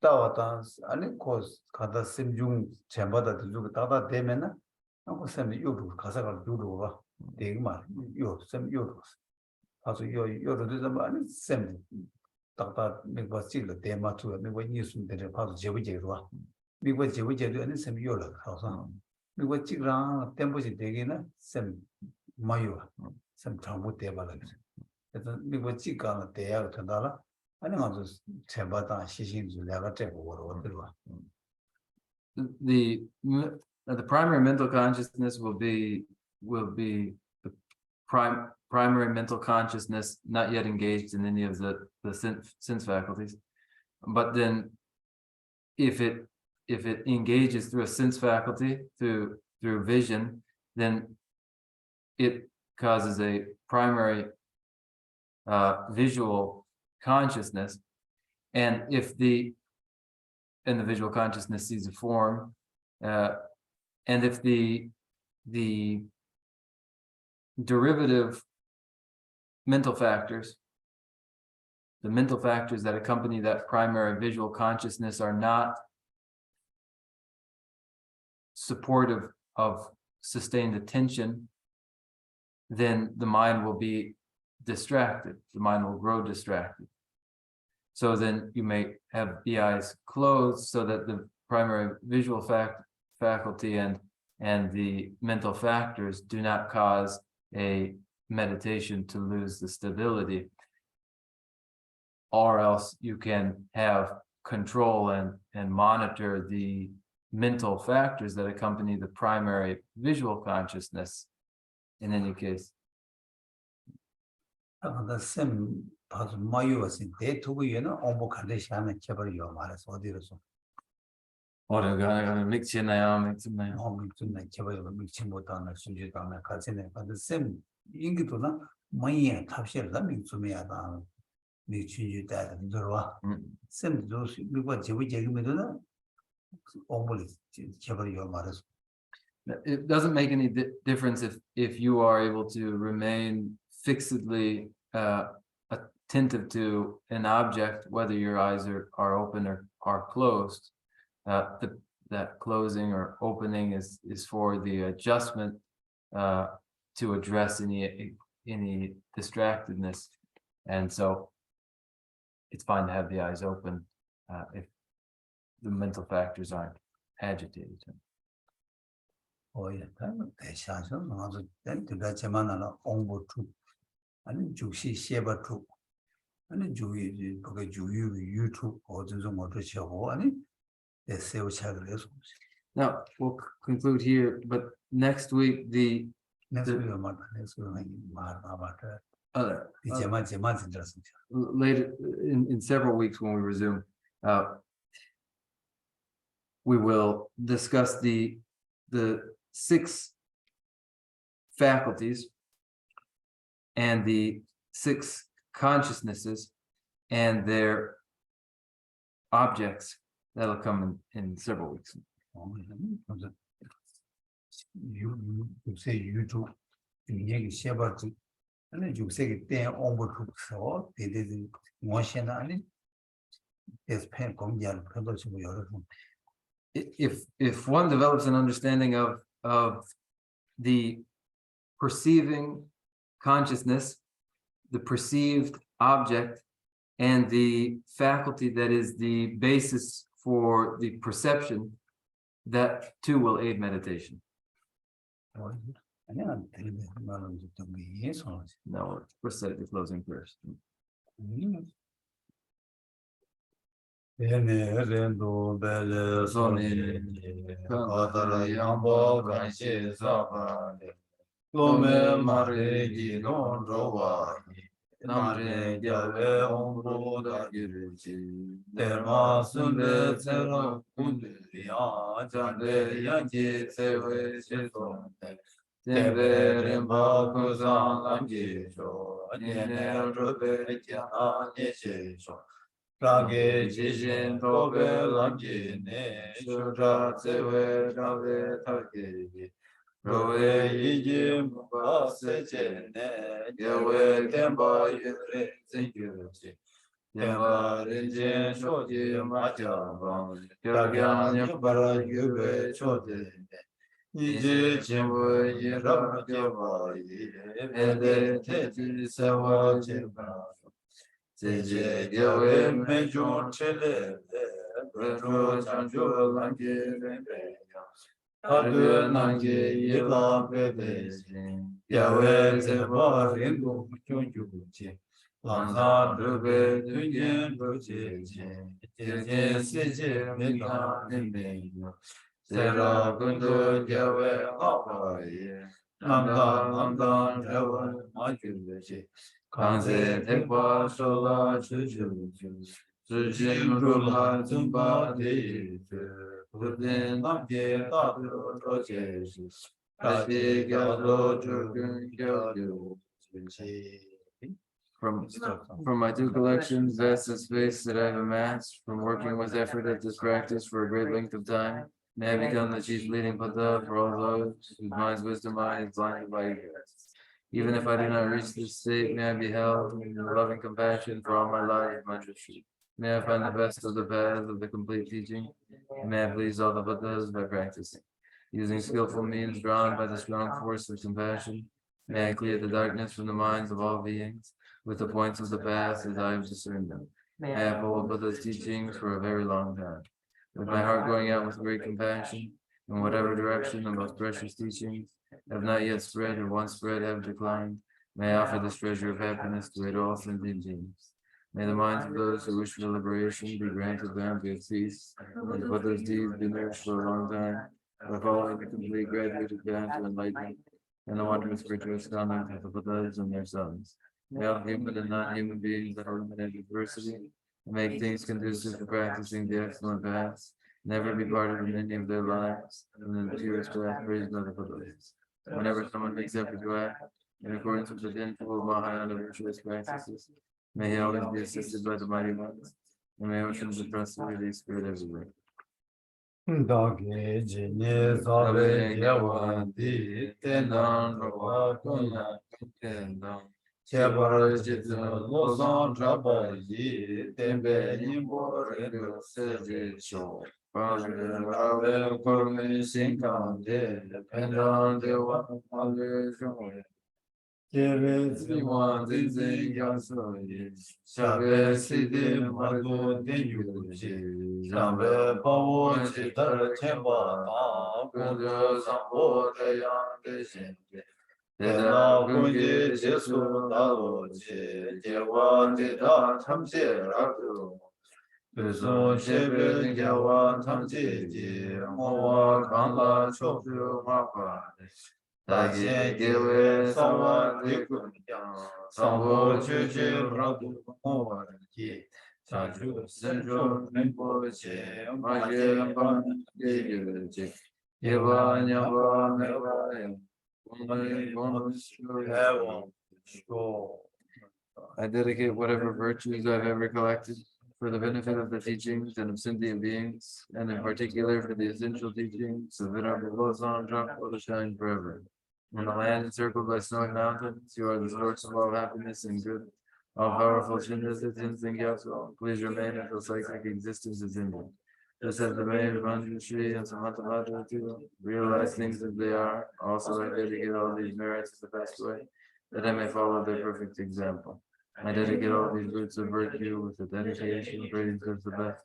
따왔다. 아니 코스 가다 셈중 셈바다 주고 따다 되면은 그 쌤이 요도 가사가 요도 봐. 되게 말 요쌤 요도 가서 요도 좀 아니 쌤 딱딱 내가 찍을 때 맞춰 내가 뉴스인데 봐서 제부제로 미국 제부제도 아니 쌤 요라 가서 미국 찍랑 템포지 되게는 쌤 마요 쌤 잘못 돼 봐라 그래서 미국 찍가는 대야 된다라 아니 가서 제바다 시신주 내가 되고 그러더라. The primary mental consciousness will be the primary mental consciousness not yet engaged in any of the sense faculties. But then if it engages through a sense faculty, through vision, then it causes a primary visual consciousness. And if the visual consciousness sees a form, and if the derivative mental factors, the mental factors that accompany that primary visual consciousness are not supportive of sustained attention, then the mind will be distracted. The mind will grow distracted. So then you may have the eyes closed so that the primary visual faculty and the mental factors do not cause a meditation to lose the stability, or else you can have control and monitor the mental factors that accompany the primary visual consciousness in any case. 쌤 봐서 마요스 대투구에는 온보 간대시하는 개발이요 말해서 어디로서 어려가 믹치나요. 좀 개발이 믹치 못하는 순주다나 가지네. 근데 쌤 인기도나 마이에 탑시를 믹주메야다. 믹치주다 들어와. 쌤도 미국 제부제금에도나 온보리 개발이요 말해서. It doesn't make any difference if you are able to remain fixedly attentive to an object, whether your eyes are open or are closed. That closing or opening is for the adjustment to address any distractedness, and so it's fine to have the eyes open if the mental factors aren't agitated. 대샤서 나도 된다지만 하나 공부투 아니 주시 셰바투 아니 주의 그게 주유 유튜브 어디서 뭐도 쉬고 아니 Now, we'll conclude here, but next week, the next The- week next week other, 제만 later, in several weeks when we resume, we will discuss the 6 faculties and the 6 consciousnesses and their objects. That'll come in several weeks. 요새 유주 얘기 시작하지 아니 요새 때 온부터 대대지 뭐시나 아니 에스펜 공개할 표도시고 여러분 If one develops an understanding of the perceiving consciousness, the perceived object, and the faculty that is the basis for the perception, that too will aid meditation. 아니야 되는 말은 좀 이해서 Now, let's say the closing first. Endo bele soni kadara yambo ganshi saba lome mare gi don rowa namre gyave ombo da girji terma sunde tsero kunde ya jande yanji sewe sheso tembe remba kuzan lamji sho anyene robe kya nye sho Rage jijin tobe lamji ne shura tsewe rave targe rowe yiji mba seche ne yewe temba yure zingyuji temba rinjin shoji majabang kyagyan yambara yube chode yiji chimwe yira gyawa yi ende teji sewa jibra Zeje gyawe mejun chele Petro chancho lange rembe Adwe nange yila bebe Gyawe zeba rindu chunju chi Lanza drube dunyen roche Jeje seje mega nembe Sera gundu gyawe awaye Namda rewa majube Kanze tekwa shola chuchu Chujin rula zumba de Pudin namge tato roche Kashi gyalo chukun gyalo From my 2 collections, vast and space that I have amassed, from working with effort at this practice for a great length of time, may I become the chief leading Buddha for all those whose mind's wisdom eye is blinded by ignorance. Even if I do not reach this state, may I be held in loving compassion for all my life, my retreat. May I find the best of the paths of the complete teaching, and may I please all the Buddhas by practicing. Using skillful means drawn by the strong force of compassion, may I clear the darkness from the minds of all beings, with the points of the path as I have discerned them. May I follow Buddha's teachings for a very long time. With my heart going out with great compassion, in whatever direction the most precious teachings have not yet spread or once spread have declined, may I offer this treasure of happiness to aid all sentient beings. May the minds of those who wish for liberation be granted them to peace, and Buddha's deeds be nourished for a long time, by following the complete graduated path to enlightenment, and the wondrous virtuous conduct of the Buddhas and their sons. May all human and non-human beings that eliminate adversity, and make things conducive to practicing the excellent paths, never be parted in any of their lives, and in the purest path praised by the Buddhas. Whenever someone makes effort to act in accordance with the tenfold Mahayana virtuous practices, may he always be assisted by the mighty ones, and may oceans of prosperity spread everywhere. Dage jine zave gyawandi tenan rawa kunya kendang Chebar jitin lozan rabayi tembe nimbo rego seje cho Rave kurme sinkande pendan dewa ale shonge Keve ziwan zinzin yasoye Shabe sidi madu denyuji Shabe pawo chitar chemba na Kundu sambo deyan deshente Tena kunji jesu dalo je Jewa dita chamse rakyo 그래서 세변 개와 탐지지 모와 강라 초주 화과 다시 개외 사와 대군장 상보 주주라고 모와기 자주 선조 맹보제 마제반 예결제 예바냐바 메바야 오늘 본수해와 I dedicate whatever virtues I've ever collected for the benefit of the teachings and of sentient beings, and in particular for the essential teachings of Venerable Losang Drop to shine forever. On the land encircled by snowy mountains, you are the source of all happiness and good. All powerful Shindas and Gyatso, please remain until psychic existence is ended. Just as the maid of Manjushri and Samatavata realize things as they are, also I dedicate all these merits the best way, that I may follow their perfect example. I dedicate all these roots of virtue with the dedication praised as the best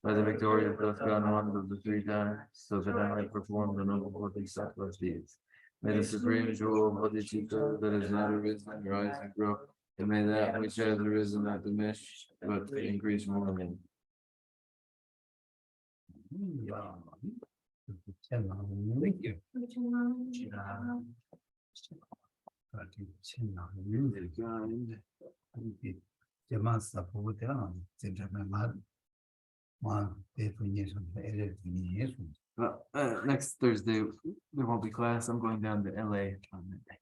by the victorious Duskan ones of the three times, so that I might perform the noble Boddhisattva deeds. May the supreme jewel of Bodhicitta that has not arisen rise and grow, and may that which has arisen not diminish, but increase more and more. Thank you. Next Thursday, there won't be class. I'm going down to LA on Monday.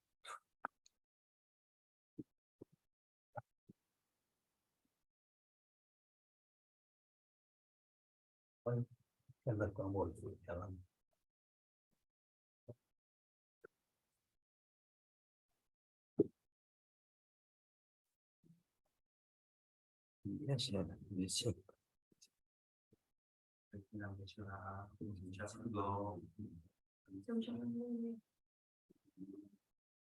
Yes, yes. Some